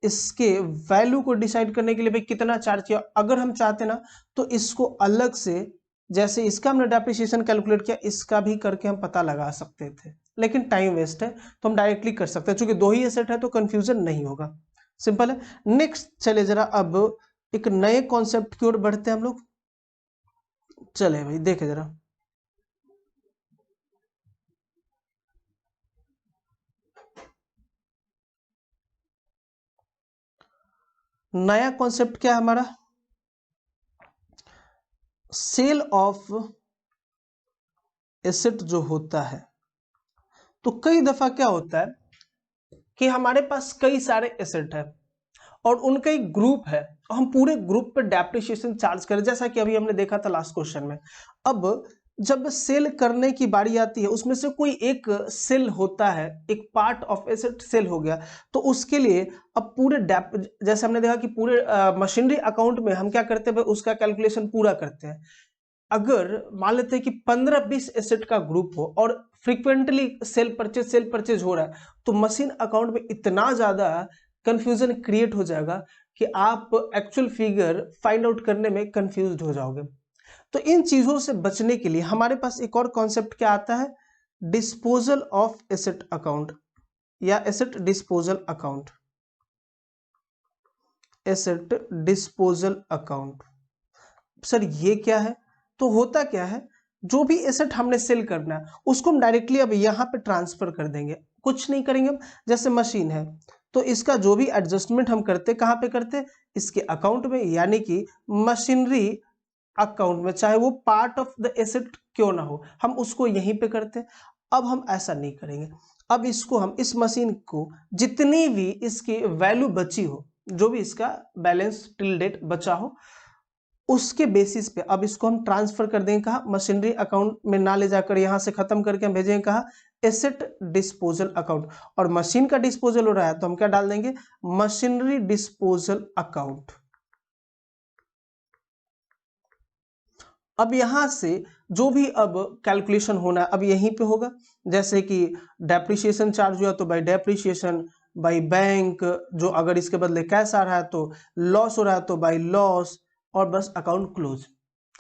Speaker 1: इसके वैल्यू को डिसाइड करने के लिए भाई कितना चार्ज किया। अगर हम चाहते ना तो इसको अलग से, जैसे इसका हमने डेप्रिसिएशन कैलकुलेट किया, इसका भी करके हम पता लगा सकते थे, लेकिन टाइम वेस्ट है, तो हम डायरेक्टली कर सकते हैं। चूंकि दो ही एसेट है तो कंफ्यूजन नहीं होगा। सिंपल है। नेक्स्ट चले जरा अब एक नए कॉन्सेप्ट की ओर बढ़ते हैं हम लोग। चले भाई देखे जरा, नया कॉन्सेप्ट क्या है हमारा, सेल ऑफ एसेट जो होता है। तो कई दफा क्या होता है कि हमारे पास कई सारे एसेट है और उनका एक ग्रुप है, हम पूरे ग्रुप पे डेप्रिसिएशन चार्ज करें, जैसा कि अभी हमने देखा था लास्ट क्वेश्चन में। अब जब सेल करने की बारी आती है, उसमें से कोई एक सेल होता है, एक पार्ट ऑफ एसेट सेल हो गया, तो उसके लिए अब पूरे जैसे हमने देखा कि पूरे मशीनरी अकाउंट में हम क्या करते हैं, उसका कैलकुलेशन पूरा करते हैं। अगर मान लेते हैं कि 15-20 एसेट का ग्रुप हो और फ्रीक्वेंटली सेल परचेज हो रहा है, तो मशीन अकाउंट में इतना ज्यादा कंफ्यूजन क्रिएट हो जाएगा कि आप एक्चुअल फिगर फाइंड आउट करने में कंफ्यूज्ड हो जाओगे। तो इन चीजों से बचने के लिए हमारे पास एक और कॉन्सेप्ट क्या आता है, डिस्पोजल ऑफ एसेट अकाउंट या asset disposal account, asset disposal account. Sir ये क्या है, तो होता क्या है, जो भी एसेट हमने सेल करना है उसको हम डायरेक्टली अब यहां पे ट्रांसफर कर देंगे, कुछ नहीं करेंगे हम। जैसे मशीन है तो इसका जो भी एडजस्टमेंट हम करते कहां पे करते, इसके अकाउंट में, यानी कि मशीनरी अकाउंट में, चाहे वो पार्ट ऑफ द एसेट क्यों ना हो, हम उसको यहीं पे करते। अब हम ऐसा नहीं करेंगे, अब इसको हम इस मशीन को जितनी भी इसकी वैल्यू बची हो, जो भी इसका बैलेंस टिल डेट बचा हो, उसके बेसिस पे अब इसको हम ट्रांसफर कर देंगे कहा, मशीनरी अकाउंट में ना ले जाकर यहां से खत्म करके हम भेजेंगे कहा, एसेट डिस्पोजल अकाउंट। और मशीन का डिस्पोजल हो रहा है तो हम क्या डाल देंगे, मशीनरी डिस्पोजल अकाउंट। अब यहां से जो भी अब कैलकुलेशन होना है अब यहीं पे होगा, जैसे कि डेप्रिसिएशन चार्ज हुआ तो बाय डेप्रिसिएशन, बाय बैंक, जो अगर इसके बदले कैश आ रहा है तो लॉस हो रहा है तो बाय लॉस, और बस अकाउंट क्लोज।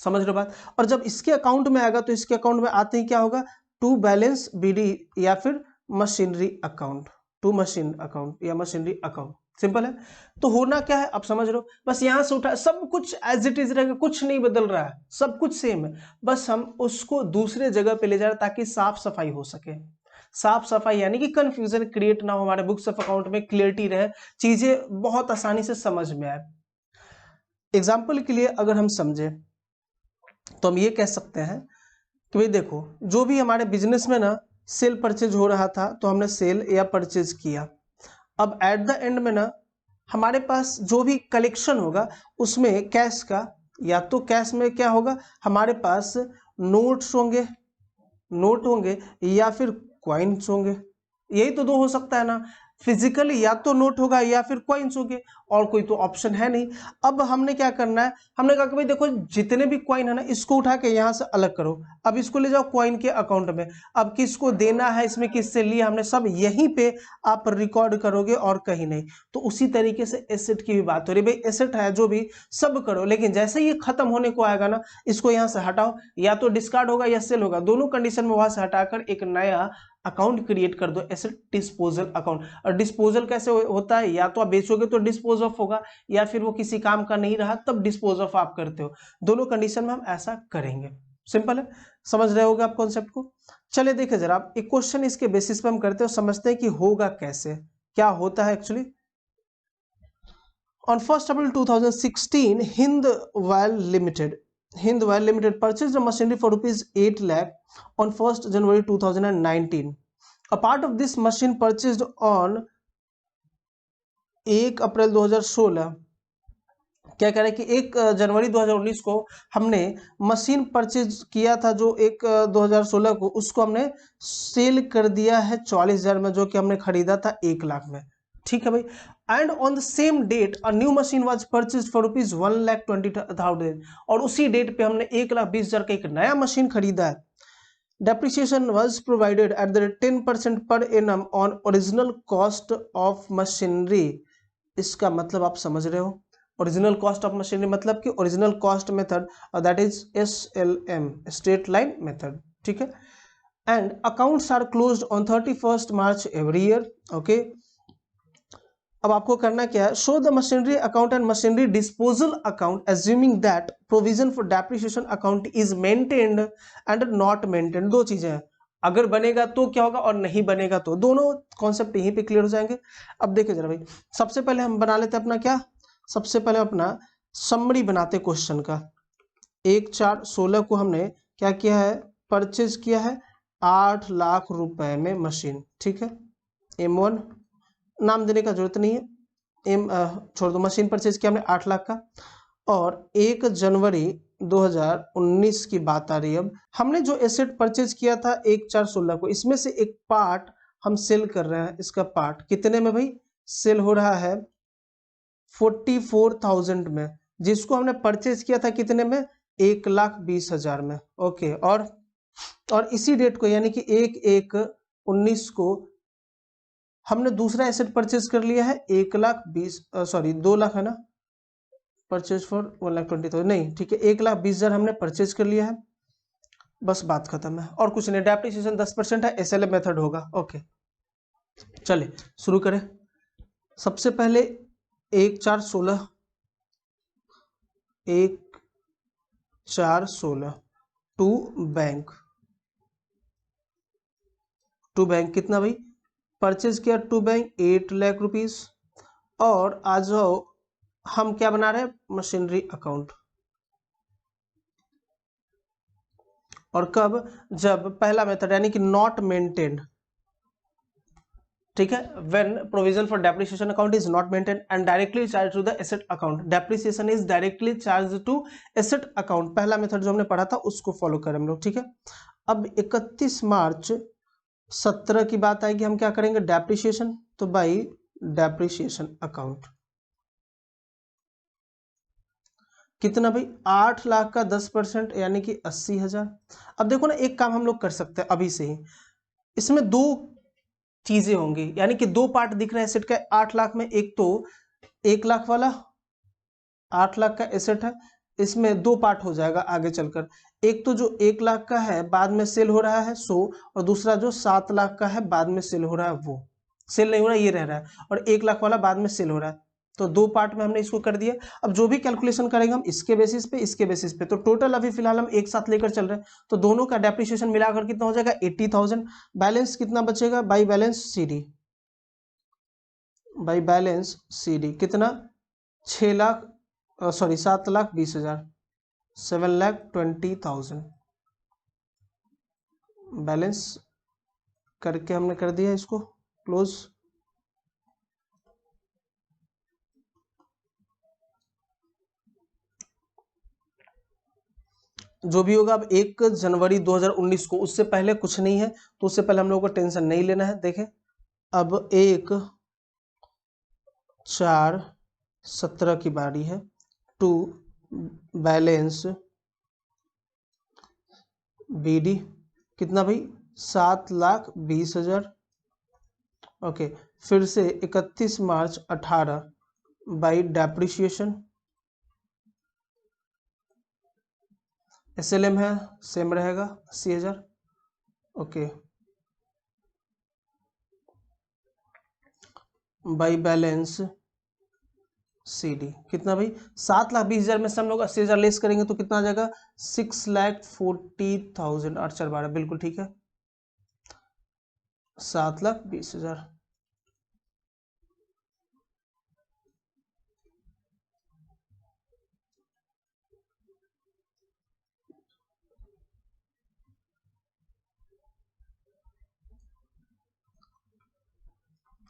Speaker 1: समझ रहे हो बात। और जब इसके अकाउंट में आएगा तो इसके अकाउंट में आते ही क्या होगा, टू बैलेंस BD या फिर machinery account, to machine account या मशीनरी अकाउंट। सिंपल है। तो होना क्या है आप समझ रहे हो, बस यहां से उठा, सब कुछ एज इट इज रहेगा, कुछ नहीं बदल रहा है, सब कुछ सेम है, बस हम उसको दूसरे जगह पे ले जा रहे हैं ताकि साफ सफाई हो सके। साफ सफाई यानी कि कंफ्यूजन क्रिएट ना हो, हमारे बुक्स ऑफ अकाउंट में क्लियरिटी रहे, चीजें बहुत आसानी से समझ में आए। एग्जाम्पल के लिए अगर हम समझे तो हम ये कह सकते हैं कि भाई देखो, जो भी हमारे बिजनेस में ना सेल परचेज हो रहा था तो हमने सेल या परचेज किया। अब एट द एंड में ना हमारे पास जो भी कलेक्शन होगा उसमें कैश का, या तो कैश में क्या होगा, हमारे पास नोट्स होंगे, नोट होंगे या फिर क्वाइंस होंगे, यही तो दो हो सकता है ना। फिजिकली या तो नोट होगा या फिर कॉइन्स होंगे, और कोई तो ऑप्शन है नहीं। अब हमने क्या करना है, हमने कहा कि भाई देखो जितने भी कॉइन है ना इसको उठा के यहाँ से अलग करो, अब इसको ले जाओ कॉइन के अकाउंट में, अब किसको देना है इसमें किससे लिया हमने सब यहीं पे आप रिकॉर्ड करोगे और कहीं नहीं। तो उसी तरीके से एसेट की भी बात हो रही है, भाई एसेट है जो भी सब करो, लेकिन जैसे ये खत्म होने को आएगा ना इसको यहाँ से हटाओ, या तो डिस्कार्ड होगा या सेल होगा, दोनों कंडीशन में वहां से हटाकर एक नया अकाउंट क्रिएट कर दो, एसेट डिस्पोजल अकाउंट। और डिस्पोजल कैसे होता है, या तो आप बेचोगे तो डिस्पोज ऑफ होगा, या फिर वो किसी काम का नहीं रहा तब डिस्पोज ऑफ आप करते हो, दोनों कंडीशन में हम ऐसा करेंगे। सिंपल है, समझ रहे होगे आप कॉन्सेप्ट को। चलिए देखिए जरा एक क्वेश्चन इसके बेसिस पे हम करते हैं, समझते हैं कि होगा कैसे, क्या होता है actually. On 1st April 2016, Hindwal Limited purchased a machinery for rupees 8 lakh on 1st January 2019. A part of this machine purchased on 1 अप्रैल 2016, क्या कह रहे हैं कि 1 जनवरी 2019 को हमने मशीन परचेज किया था, जो 1 2016 को उसको हमने सेल कर दिया है 44,000 में, जो कि हमने खरीदा था 1 लाख में। ठीक है भाई, and on the same date a new machine was purchase for rupees 1,20,000, और उसी डेट पे हमने 1,20,000 का एक नया मशीन खरीदा है। Depreciation was provided at the rate 10% per annum on original cost of machinery. इसका मतलब आप समझ रहे हो, ओरिजिनल कॉस्ट ऑफ मशीनरी मतलब कि original cost method, that is SLM, straight line method. ठीक है, and accounts are closed on 31st March every year. Okay, अब आपको करना क्या है, show the machinery account and machinery disposal account assuming that provision for depreciation account is maintained and not maintained. दो चीजें हैं, अगर बनेगा तो क्या होगा और नहीं बनेगा तो, दोनों कॉन्सेप्ट यहीं पे क्लियर हो जाएंगे। अब देखिए जरा भाई, सबसे पहले हम बना लेते हैं अपना क्या, सबसे पहले अपना समरी बनाते क्वेश्चन का। 1/4/16 को हमने क्या किया है, परचेज किया है 8 लाख रुपए में मशीन। ठीक है, M1 नाम देने का जरूरत नहीं है, छोड़ दो, मशीन परचेज किया हमने 8 लाख का, और 1 जनवरी 2019 की बात आ रही है। अब हमने जो एसेट परचेज किया था 1/4/16 को, इसमें से एक पार्ट हम सेल कर रहे हैं, इसका पार्ट कितने में भाई सेल हो रहा है 44,000 में, जिसको हमने परचेज किया था कितने में 1,20,000 में। ओके, और इसी डेट को यानी कि 1/1/19 को हमने दूसरा एसेट परचेज कर लिया है 2 लाख है ना, परचेज फॉर 1,20,000 नहीं, ठीक है 1,20,000 हमने परचेज कर लिया है, बस बात खत्म है और कुछ नहीं। डेप्रिसिएशन 10% है, SLM मेथड होगा। ओके चलिए शुरू करें। सबसे पहले 1/4/16 टू बैंक कितना भाई परचेज किया, टू बैंक 8 लाख रुपीस, और आ जाओ हम क्या बना रहे हैं मशीनरी अकाउंट, और कब, जब पहला मेथड यानी कि नॉट मेंटेन्ड। ठीक है, when provision for depreciation account is not maintained and directly charge to the asset account, depreciation is directly charge to asset account. पहला मेथड जो हमने पढ़ा था उसको फॉलो करें हम लोग। ठीक है, अब 31 मार्च 17 की बात आएगी, हम क्या करेंगे डेप्रिसिएशन, तो बाई डेप्रिसिएशन अकाउंट कितना भाई 8 लाख का 10% यानी कि 80,000। अब देखो ना एक काम हम लोग कर सकते हैं अभी से ही, इसमें दो चीजें होंगी, यानी कि दो पार्ट दिख रहे हैं एसेट का 8 लाख में, एक तो 1 लाख वाला 8 लाख का एसेट है, इसमें दो पार्ट हो जाएगा आगे चलकर, एक तो जो 1 लाख का है बाद में सेल हो रहा है 100, और दूसरा जो 7 लाख का है बाद में सेल हो रहा है, वो सेल नहीं हो रहा ये रह रहा है, और 1 लाख वाला बाद में सेल हो रहा है। तो दो पार्ट में हमने इसको कर दिया। अब जो भी कैलकुलेशन करेंगे हम इसके बेसिस पे, तो टोटल अभी फिलहाल हम एक साथ लेकर चल रहे हैं, तो दोनों का डेप्रिसिएशन मिलाकर कितना हो जाएगा 80,000। बैलेंस कितना बचेगा बाई बैलेंस CD कितना 7,20,000 7,20,000 बैलेंस करके हमने कर दिया इसको क्लोज। जो भी होगा अब 1 जनवरी 2019 को, उससे पहले कुछ नहीं है, तो उससे पहले हम लोगों को टेंशन नहीं लेना है। देखें अब 1 4/17 की बारी है टू बैलेंस BD कितना भाई 7,20,000। ओके, फिर से 31 मार्च 18 बाई डेप्रिसिएशन। SLM है सेम रहेगा 80,000। ओके, बाई बैलेंस CD कितना भाई 7,20,000 में से हम लोग 80,000 लेस करेंगे तो कितना आ जाएगा 6,40,000। 8/4 बिल्कुल ठीक है 7,20,000।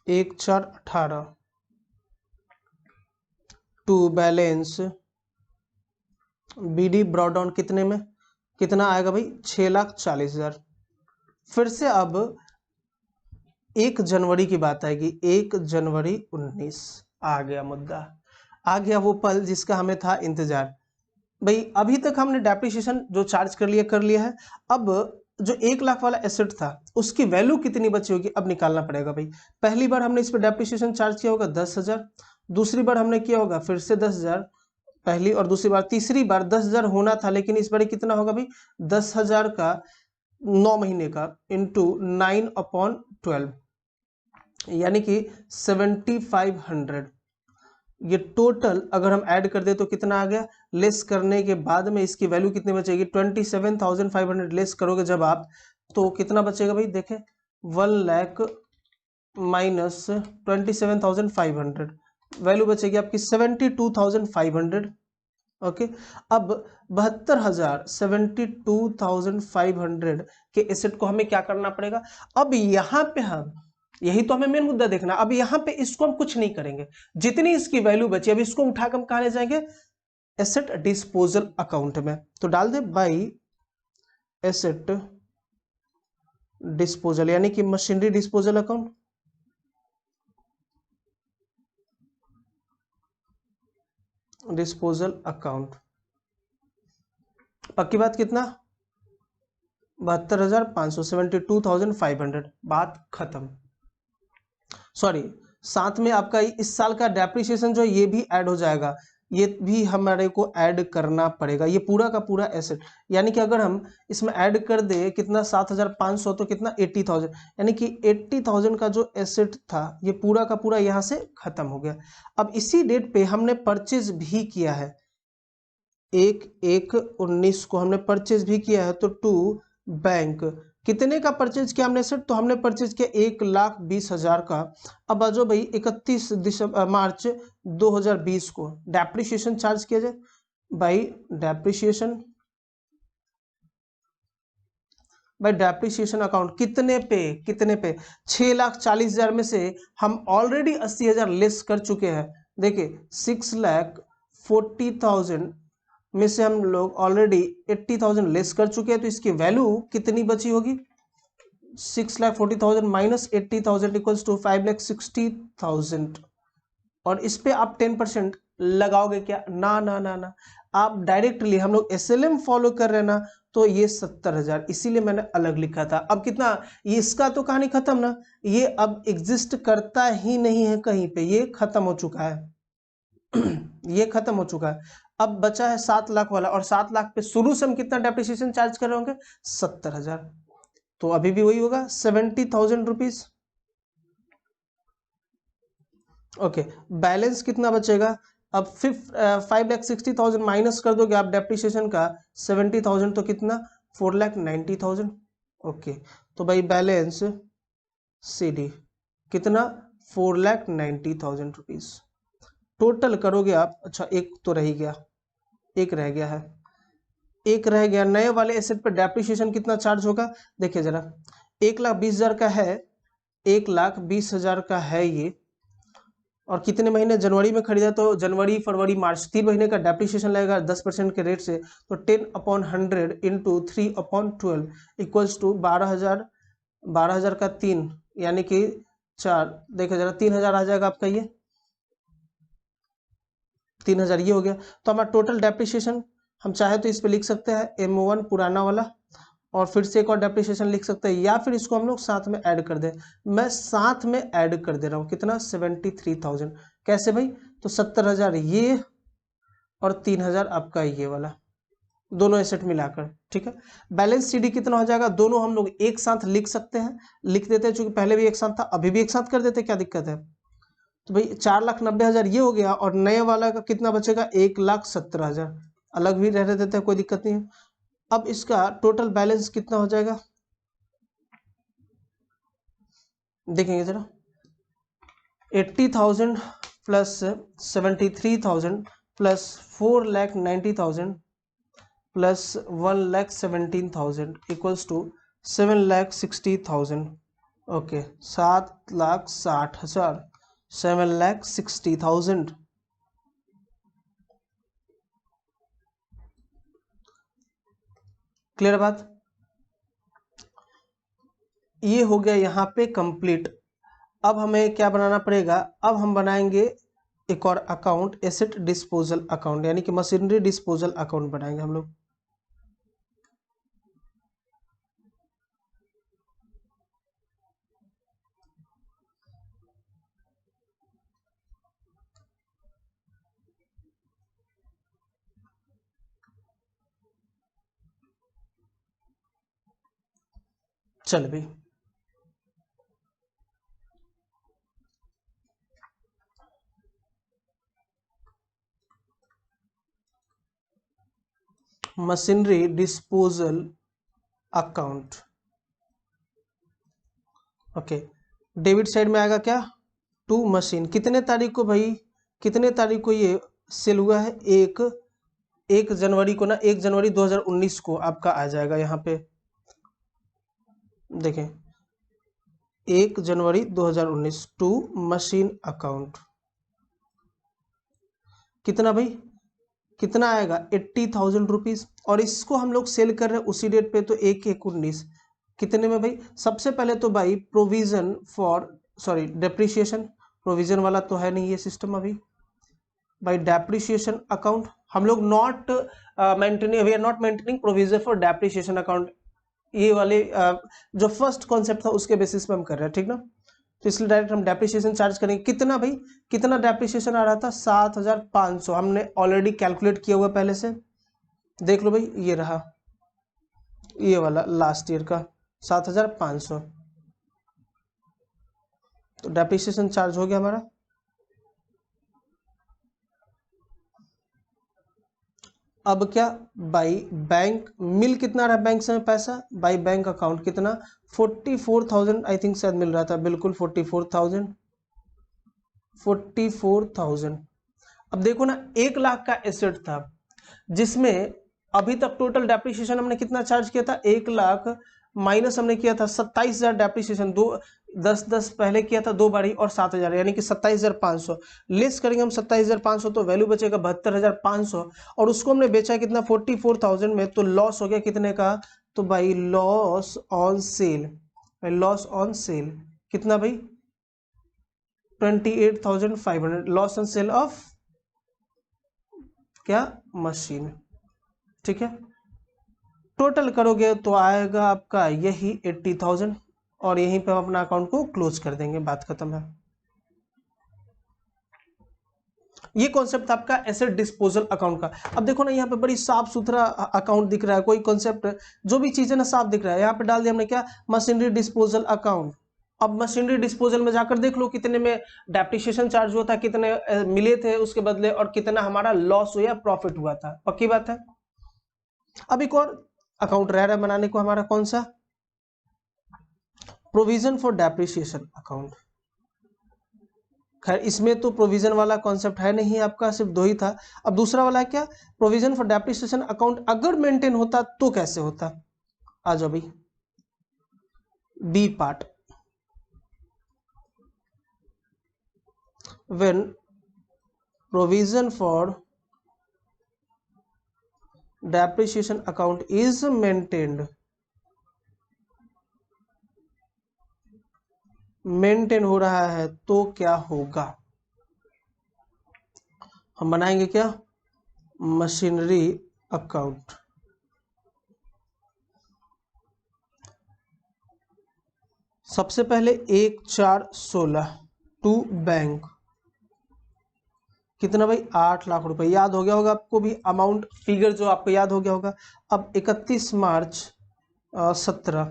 Speaker 1: एक 4/18 to balance BD brought down कितने में कितना आएगा भाई 6,40,000। फिर से अब 1 जनवरी की बात आएगी 1 जनवरी 19 आ गया मुद्दा, आ गया वो पल जिसका हमें था इंतजार। भाई अभी तक हमने डेप्रिसिएशन जो चार्ज कर लिया है। अब जो 1 लाख वाला एसेट था उसकी वैल्यू कितनी बची होगी अब निकालना पड़ेगा भाई। पहली बार हमने इस पर डेप्रिसिएशन चार्ज किया होगा 10,000, दूसरी बार हमने किया होगा फिर से 10,000 पहली और दूसरी बार, तीसरी बार 10,000 होना था लेकिन इस बार कितना होगा भाई 10,000 का 9 महीने का इंटू 9/12 यानी कि 7,500। ये टोटल अगर हम ऐड कर दे तो कितना आ गया, लेस करने के बाद में इसकी वैल्यू कितनी बचेगी 27,500 लेस करोगे जब आप तो कितना बचेगा भाई देखें 1 लाख माइनस 27,500 वैल्यू बचेगी आपकी 72,500। ओके, अब 72,000 72,500 के एसेट को हमें क्या करना पड़ेगा। अब यहाँ पे हम यही तो हमें मेन मुद्दा देखना। अब यहाँ पे इसको हम कुछ नहीं करेंगे, जितनी इसकी वैल्यू बची अब इसको उठाकर हम कहाँ ले जाएंगे एसेट डिस्पोजल अकाउंट में। तो डाल दे बाई एसेट डिस्पोजल यानी कि machinery disposal account. Disposal account पक्की बात कितना 72,500 72,500 बात खत्म। सॉरी साथ में आपका इस साल का डेप्रिसिएशन जो है ये भी ऐड हो जाएगा, ये भी हमारे को ऐड करना पड़ेगा। ये पूरा का पूरा एसेट यानी कि अगर हम इसमें ऐड कर दे कितना 7,500 तो कितना 80,000 यानी कि 80,000 का जो एसेट था ये पूरा का पूरा यहाँ से खत्म हो गया। अब इसी डेट पे हमने परचेज भी किया है 1/1/19 को हमने परचेज भी किया है। तो टू बैंक कितने का परचेज किया हमने सेट तो हमने परचेज किया 1,20,000 का। अब आ जाओ भाई 31 मार्च 2020 को डेप्रिसिएशन चार्ज किया जाए बाई डेप्रिसिएशन अकाउंट कितने पे 6,40,000 में से हम ऑलरेडी 80,000 लेस कर चुके हैं। देखिए 6,40,000 में से हम लोग ऑलरेडी 80,000 लेस कर चुके हैं तो इसकी वैल्यू कितनी बची होगी 6,40,000 माइनस 80,000 इक्वल्स टू 5,60,000। और इस पे आप 10% लगाओगे क्या ना ना ना ना, आप डायरेक्टली हम लोग SLM फॉलो कर रहे हैं ना तो ये 70,000 इसीलिए मैंने अलग लिखा था। अब कितना ये इसका तो कहानी खत्म ना, ये अब एग्जिस्ट करता ही नहीं है कहीं पे, ये खत्म हो चुका है ये खत्म हो चुका है। अब बचा है 7 लाख वाला और 7 लाख पे शुरू से हम कितना डेप्रिसिएशन चार्ज कर रहे होंगे 70,000 तो अभी भी वही होगा 70,000 रुपीज। ओके, बैलेंस कितना बचेगा अब 5,60,000 माइनस कर दोगे आप डेप्रिसिएशन का 70,000 तो कितना 4,90,000। ओके, तो भाई बैलेंस CD कितना 4,90,000 रुपीज टोटल करोगे आप। अच्छा एक तो रह गया, एक रह गया है, एक रह गया नए वाले एसेट पर डेप्रिसिएशन कितना चार्ज होगा देखिए जरा 1,20,000 का है 1,20,000 का है ये और कितने महीने जनवरी में खरीदा तो जनवरी फरवरी मार्च 3 महीने का डेप्रिसिएशन लगेगा 10% के रेट से तो 10/100 इंटू 3/12 इक्वल्स टू 12,000 का 3 यानी कि 4 देखो जरा 3,000 आ जाएगा आपका ये 3000 ये हो गया। तो हमारा टोटल डेप्रिसिएशन हम चाहे तो इस पे लिख सकते हैं M1 पुराना वाला, और फिर से एक और डेप्रिसिएशन लिख सकते हैं, या फिर इसको हम लोग साथ में ऐड कर दें। मैं साथ में ऐड कर दे रहा हूँ, कितना 73,000। कैसे भाई? तो 70,000 ये और 3,000 आपका ये वाला, दोनों एसेट मिलाकर, ठीक है। बैलेंस सीडी कितना हो जाएगा, दोनों हम लोग एक साथ लिख सकते हैं, लिख देते हैं, चूंकि पहले भी एक साथ था अभी भी एक साथ कर देते, क्या दिक्कत है। तो भाई 4,90,000 ये हो गया, और नए वाला का कितना बचेगा, 1,70,000, अलग भी रह देते हैं, कोई दिक्कत नहीं है। अब इसका टोटल बैलेंस कितना हो जाएगा, देखेंगे जरा। 80,000 plus 73,000 plus 4,90,000 plus 1,17,000 equals to 7,60,000। Okay, 7,60,000, 7,60,000। Clear बात? ये हो गया यहाँ पे कंप्लीट। अब हमें क्या बनाना पड़ेगा, अब हम बनाएंगे एक और अकाउंट, एसेट डिस्पोजल अकाउंट, यानी कि मशीनरी डिस्पोजल अकाउंट बनाएंगे हम लोग। चल भाई, machinery disposal account. Okay, debit side में आएगा क्या, टू मशीन। कितने तारीख को भाई, कितने तारीख को ये सेल हुआ है, 1 जनवरी को ना, 1 जनवरी 2019 को आपका आ जाएगा यहाँ पे, देखें 1 जनवरी 2019 टू मशीन अकाउंट। कितना भाई, कितना आएगा, 80,000 रुपीज। और इसको हम लोग सेल कर रहे हैं उसी डेट पे, तो 1/1/19 कितने में भाई। सबसे पहले तो भाई provision for, sorry depreciation, provision वाला तो है नहीं ये सिस्टम अभी भाई। डेप्रिसिएशन अकाउंट हम लोग not maintaining, we are not maintaining provision for depreciation account. ये वाले जो फर्स्ट कॉन्सेप्ट था उसके बेसिस पे हम कर रहे हैं, ठीक ना। तो इसलिए डायरेक्ट हम डेप्रिसिएशन चार्ज करेंगे। कितना भाई, कितना डेप्रिसिएशन आ रहा था, 7,500, हमने ऑलरेडी कैलकुलेट किया हुआ पहले से, देख लो भाई, ये रहा ये वाला लास्ट ईयर का 7,500। तो डेप्रिसिएशन चार्ज हो गया हमारा। अब क्या, बाई बैंक मिल कितना रहा बैंक से पैसा, बाई बैंक अकाउंट कितना, 44,000 आई थिंक शायद मिल रहा था, बिल्कुल 44,000, 44,000। अब देखो ना, 1 लाख का एसेट था, जिसमें अभी तक टोटल डेप्रिसिएशन हमने कितना चार्ज किया था, 1 लाख माइनस हमने किया था 27,000 डेप्रिसिएशन, 10 पहले किया था 2 बारी, और 7,000, यानी कि 27,500 लेस करेंगे हम 27,500, तो वैल्यू बचेगा 72,500। और उसको हमने बेचा कितना, 44,000 में, तो लॉस हो गया कितने का, तो भाई loss on sale, loss on sale कितना भाई, 28,500 लॉस ऑन सेल ऑफ क्या, मशीन, ठीक है। टोटल करोगे तो आएगा आपका यही 80,000, और यहीं पे हम अपना अकाउंट को क्लोज कर देंगे, बात खत्म है। ये कॉन्सेप्ट आपका एसेट डिस्पोजल अकाउंट का। अब देखो ना, यहाँ पे बड़ी साफ सुथरा अकाउंट दिख रहा है, कोई कॉन्सेप्ट जो भी चीजें ना साफ दिख रहा है। यहाँ पे डाल दिया हमने क्या, मशीनरी डिस्पोजल अकाउंट। अब मशीनरी डिस्पोजल में जाकर देख लो कितने में डेप्रिसिएशन चार्ज हुआ था, कितने मिले थे उसके बदले, और कितना हमारा लॉस हुआ, प्रॉफिट हुआ था, पक्की बात है। अब एक और अकाउंट रह रहा है बनाने को हमारा, कौन सा, प्रोविजन फॉर डेप्रिसिएशन अकाउंट। खैर इसमें तो प्रोविजन वाला कॉन्सेप्ट है नहीं आपका, सिर्फ 2 ही था। अब दूसरा वाला है क्या, प्रोविजन फॉर डेप्रिसिएशन अकाउंट अगर मेंटेन होता तो कैसे होता, आ जाओ भाई, B part. When provision for depreciation account is maintained, maintain हो रहा है तो क्या होगा। हम बनाएंगे क्या, मशीनरी अकाउंट। सबसे पहले 1/4/16 टू बैंक, कितना भाई 8 लाख रुपए, याद हो गया होगा आपको भी अमाउंट, फिगर जो आपको याद हो गया होगा। अब 31 मार्च 17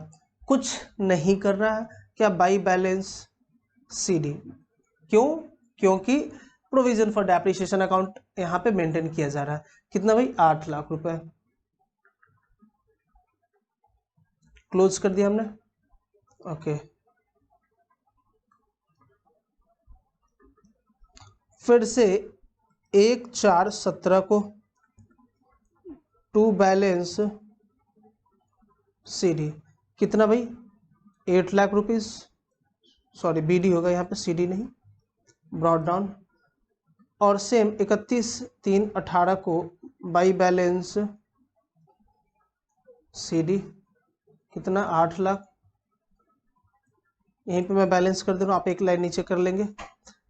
Speaker 1: कुछ नहीं कर रहा है क्या, बाई बैलेंस सीडी, क्यों, क्योंकि प्रोविजन फॉर डेप्रिसिएशन अकाउंट यहाँ पे मेंटेन किया जा रहा है। कितना भाई 8 लाख रुपए, क्लोज कर दिया हमने। ओके, फिर से 1/4/17 को टू बैलेंस सीडी, कितना भाई 8 लाख रुपीस, सॉरी बीडी होगा यहाँ पे, सीडी नहीं, ब्रॉड डाउन। और सेम 31/3/18 को बाई बैलेंस सीडी, कितना 8 लाख, यहीं पे मैं बैलेंस कर दे रहा हूँ, आप एक लाइन नीचे कर लेंगे।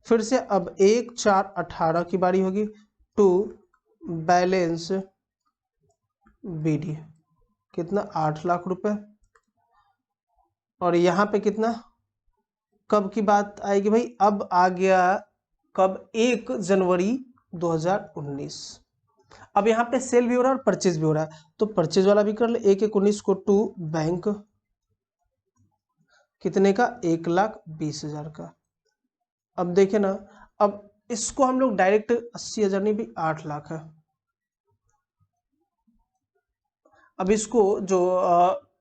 Speaker 1: फिर से अब 1/4/18 की बारी होगी टू बैलेंस बीडी, कितना 8 लाख रुपए। और यहाँ पे कितना, कब की बात आएगी भाई, अब आ गया कब, 1 जनवरी 2019। अब यहाँ पे सेल भी हो रहा है और परचेज भी हो रहा है, तो परचेज वाला भी कर ले, 1/1/19 को टू बैंक, कितने का 1,20,000 का। अब देखे ना, अब इसको हम लोग डायरेक्ट 80,000 नहीं भी 8 लाख है। अब इसको जो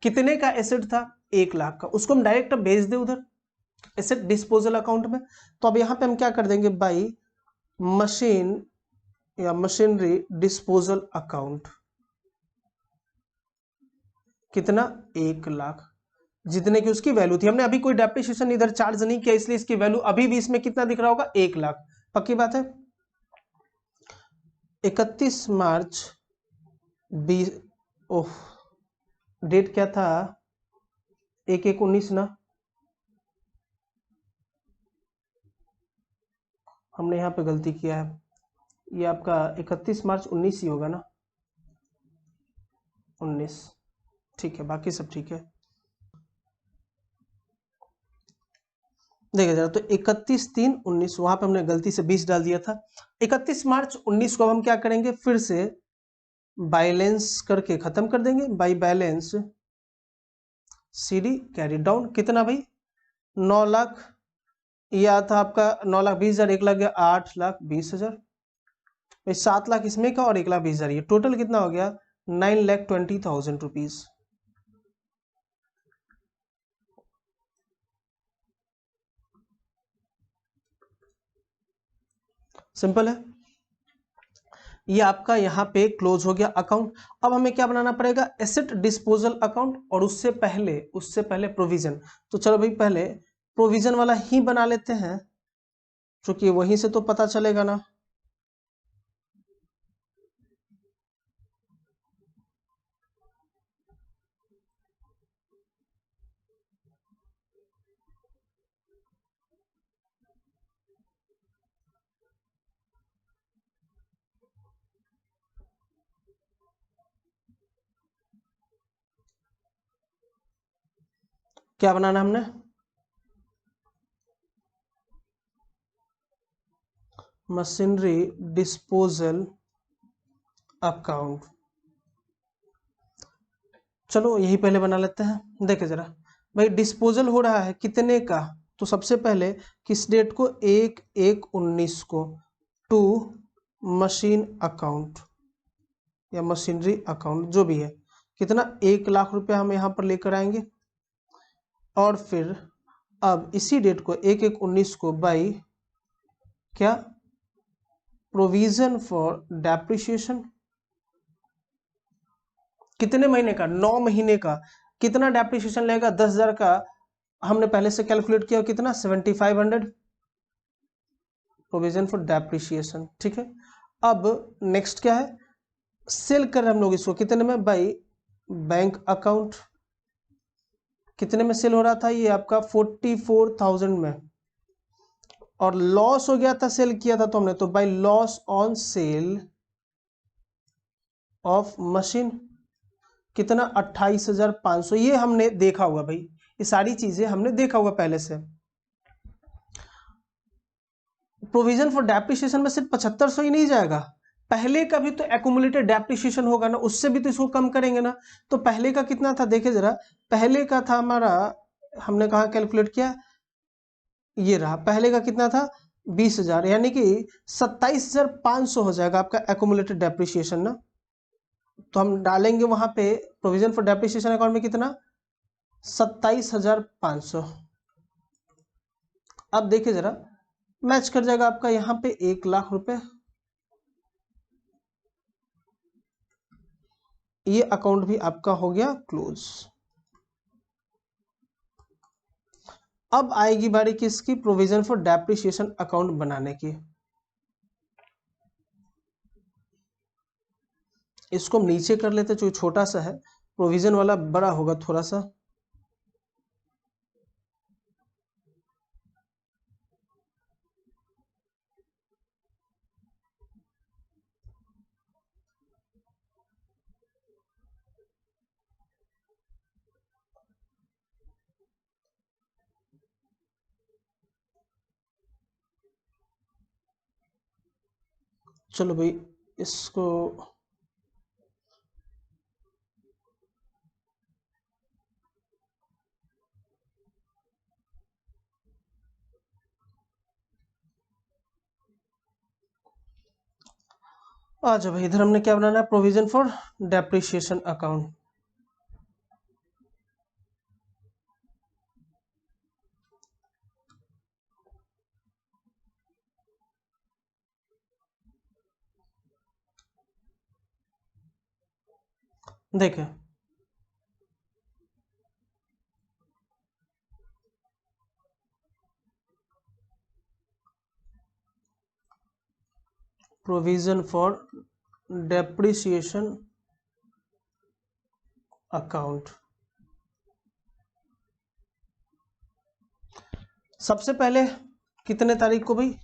Speaker 1: कितने का एसेट था 1 लाख का, उसको हम डायरेक्ट भेज दे उधर एसेट डिस्पोजल अकाउंट में। तो अब यहाँ पे हम क्या कर देंगे, बाई मशीन या मशीनरी डिस्पोजल अकाउंट, कितना 1 लाख, जितने की उसकी वैल्यू थी। हमने अभी कोई डेप्रिसिएशन इधर चार्ज नहीं किया, इसलिए इसकी वैल्यू अभी भी इसमें कितना दिख रहा होगा, 1 लाख, पक्की बात है। 31 मार्च 20, ओह डेट क्या था, 1/1/19 ना, हमने यहाँ पे गलती किया है, ये आपका 31 मार्च 19 ही होगा ना, 19, ठीक है, बाकी सब ठीक है। देखिए जरा, तो 31/3/19, वहां पे हमने गलती से 20 डाल दिया था। 31 मार्च 19 को हम क्या करेंगे, फिर से बैलेंस करके खत्म कर देंगे, by balance CD carry down, कितना भाई 9 लाख, यह था आपका 9,20,000, 1 लाख गया 8,20,000, भाई 7 लाख इसमें का और 1,20,000, ये टोटल कितना हो गया 9,20,000 रुपीज। सिंपल है, ये आपका यहाँ पे क्लोज हो गया अकाउंट। अब हमें क्या बनाना पड़ेगा, एसेट डिस्पोजल अकाउंट, और उससे पहले प्रोविजन। तो चलो भाई पहले प्रोविजन वाला ही बना लेते हैं, क्योंकि वहीं से तो पता चलेगा ना। क्या बनाना हमने, मशीनरी डिस्पोजल अकाउंट। चलो यही पहले बना लेते हैं। देखे जरा भाई, डिस्पोजल हो रहा है कितने का, तो सबसे पहले किस डेट को, 1/1/19 को टू मशीन अकाउंट या मशीनरी अकाउंट जो भी है, कितना 1 लाख रुपया हम यहाँ पर लेकर आएंगे। और फिर अब इसी डेट को 1/1/19 को बाई क्या, प्रोविजन फॉर डेप्रिसिएशन, कितने महीने का, 9 महीने का, कितना डेप्रिसिएशन लेगा 10,000 का, हमने पहले से कैलकुलेट किया, कितना 7,500 प्रोविजन फॉर डेप्रिसिएशन, ठीक है। अब नेक्स्ट क्या है, सेल कर रहे हम लोग इसको कितने में, बाई बैंक अकाउंट, कितने में सेल हो रहा था ये आपका 44,000 में, और लॉस हो गया था, सेल किया था तो हमने, तो by loss on sale of machine कितना 28,500। ये हमने देखा हुआ भाई, ये सारी चीजें हमने देखा हुआ पहले से। प्रोविजन फॉर डेप्रिसिएशन में सिर्फ 7500 ही नहीं जाएगा, पहले का भी तो एक्यूमुलेटेड डेप्रिसिएशन होगा ना, उससे भी तो इसको कम करेंगे ना। तो पहले का कितना था देखे जरा, पहले का था हमारा, हमने कहा कैलकुलेट किया, ये रहा पहले का कितना था 20,000, यानी कि 27,500 हो जाएगा आपका एक्यूमुलेटेड डेप्रिसिएशन ना। तो हम डालेंगे वहां पे प्रोविजन फॉर डेप्रिसिएशन अकाउंट में कितना 27,500। अब देखिए जरा मैच कर जाएगा आपका यहाँ पे 1,00,000 रुपए, ये अकाउंट भी आपका हो गया क्लोज। अब आएगी बारी किसकी, प्रोविजन फॉर डेप्रिसिएशन अकाउंट बनाने की। इसको हम नीचे कर लेते, जो छोटा सा है, प्रोविजन वाला बड़ा होगा थोड़ा सा। चलो भाई इसको आ जाओ भाई, इधर हमने क्या बनाना है, प्रोविजन फॉर डेप्रिसिएशन अकाउंट। देखें प्रोविजन फॉर डेप्रिसिएशन अकाउंट, सबसे पहले कितने तारीख को भाई,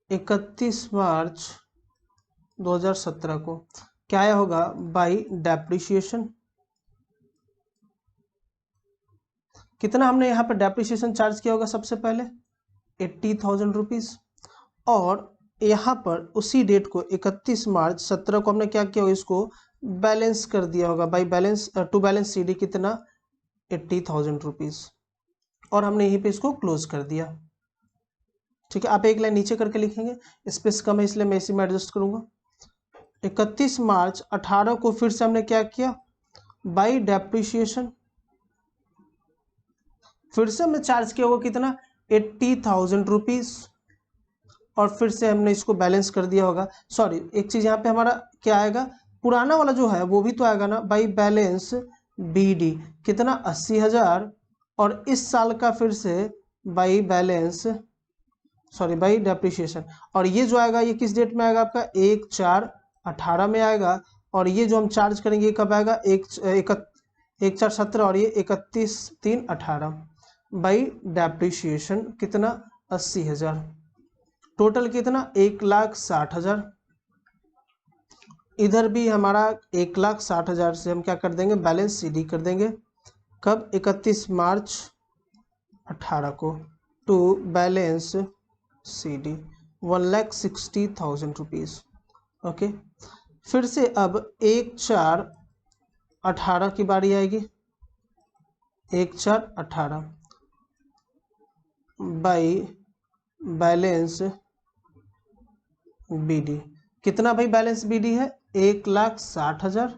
Speaker 1: 31 मार्च 2017 को क्या आया होगा, बाई डेप्रिसिएशन कितना हमने यहाँ पे डेप्रिसिएशन चार्ज किया होगा, सबसे पहले 80,000 रुपीज। और यहाँ पर उसी डेट को 31 मार्च 17 को हमने क्या किया होगा, इसको बैलेंस कर दिया होगा by balance to balance CD कितना 80,000 रुपीज, और हमने यहीं पे इसको क्लोज कर दिया। ठीक है, आप एक लाइन नीचे करके लिखेंगे, स्पेस कम है इसलिए मैं इसी में एडजस्ट करूंगा। 31 मार्च 18 को फिर से हमने क्या किया, बाई डेप्रिसिएशन फिर से हमने चार्ज किया होगा कितना 80,000 रुपीज, और फिर से हमने इसको बैलेंस कर दिया होगा। सॉरी एक चीज यहाँ पे हमारा क्या आएगा, पुराना वाला जो है वो भी तो आएगा ना, बाई बैलेंस बीडी कितना 80,000, और इस साल का फिर से by balance sorry by depreciation, और ये जो आएगा ये किस डेट में आएगा आपका 1/4/18 में आएगा, और ये जो हम चार्ज करेंगे ये कब आएगा 1/4/17, और ये 31/3/18 बाई डेप्रिसिएशन कितना 80,000, टोटल कितना 1,60,000। इधर भी हमारा 1,60,000 से हम क्या कर देंगे, बैलेंस सीडी कर देंगे, कब 31 मार्च 18 को, to balance CD 1,60,000 rupees. Okay, फिर से अब 1/4/18 की बारी आएगी, 1/4/18 बाई बैलेंस बीडी कितना भाई, बैलेंस बीडी है 1,60,000,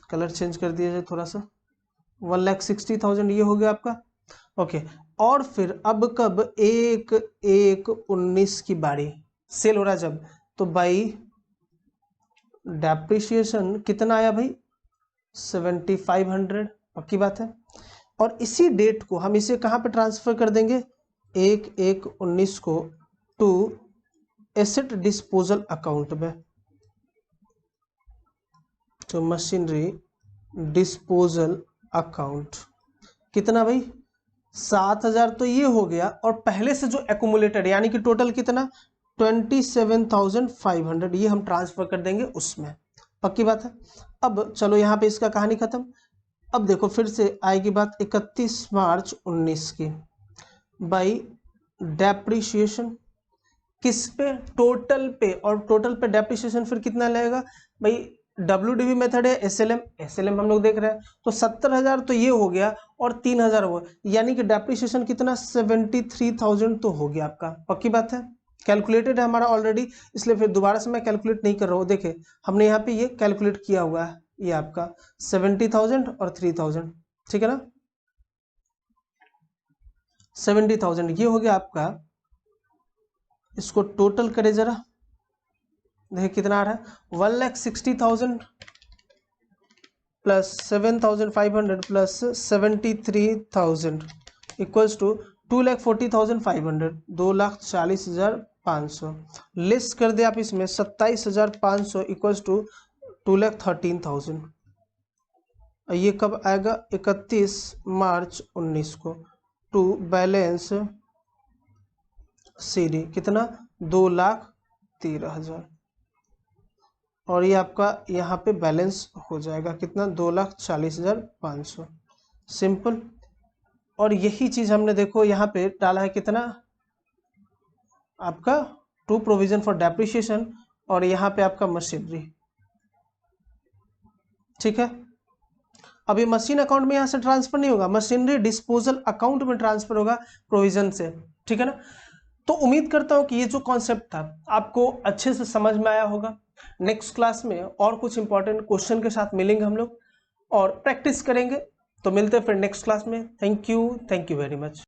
Speaker 1: कलर चेंज कर दिया जाए थोड़ा सा, 1,60,000 ये हो गया आपका। ओके, और फिर अब कब 1/1/19 की बारी, सेल हो रहा है जब, तो बाई डेप्रिसिएशन कितना आया भाई 7,500, पक्की बात है। और इसी डेट को हम इसे कहाँ पे ट्रांसफर कर देंगे, 1/1/19 को टू एसेट डिस्पोजल अकाउंट में, तो मशीनरी डिस्पोजल अकाउंट कितना भाई 7,000 तो ये हो गया, और पहले से जो एक्यूमुलेटेड यानी कि टोटल कितना 27,500 ये हम ट्रांसफर कर देंगे उसमें। पक्की बात है। अब चलो यहाँ पे इसका कहानी खत्म। अब देखो फिर से आएगी बात 31 मार्च 19 की, बाई डेप्रिशिएशन किस पे, टोटल पे, और टोटल पे डेप्रिशिएशन फिर कितना लगेगा भाई, WDV मेथड है, एसएलएम हम लोग देख रहे हैं, तो 70,000 तो ये हो गया और 3,000 हो, यानी कि डेप्रिशिएशन कितना 73,000 तो हो गया आपका। पक्की बात है, कैलकुलेटेड है हमारा ऑलरेडी, इसलिए फिर दोबारा से मैं कैलकुलेट नहीं कर रहा हूँ। देखे हमने यहाँ पे ये कैलकुलेट किया हुआ है, ये आपका 70,000 और 3,000, ठीक है ना, 70,000 ये हो गया आपका। इसको टोटल करे जरा, देखिए कितना आ रहा है 1,60,000 plus 7,500 plus 73,000 equals to 2,40,500, 2,40,500 less कर दे आप इसमें 27,500 इक्वल्स टू 2,13,000। ये कब आएगा 31 मार्च 19 को, टू बैलेंस CD कितना 2,13,000, और ये आपका यहाँ पे बैलेंस हो जाएगा कितना 2,40,500, सिंपल। और यही चीज हमने देखो यहाँ पे डाला है कितना आपका टू प्रोविजन फॉर डेप्रिसिएशन, और यहाँ पे आपका मशीनरी, ठीक है। अभी मशीन अकाउंट में यहाँ से ट्रांसफर नहीं होगा, मशीनरी डिस्पोजल अकाउंट में ट्रांसफर होगा प्रोविजन से, ठीक है ना। तो उम्मीद करता हूँ कि ये जो कॉन्सेप्ट था आपको अच्छे से समझ में आया होगा। नेक्स्ट क्लास में और कुछ इंपॉर्टेंट क्वेश्चन के साथ मिलेंगे हम लोग और प्रैक्टिस करेंगे। तो मिलते हैं फिर नेक्स्ट क्लास में। Thank you very much.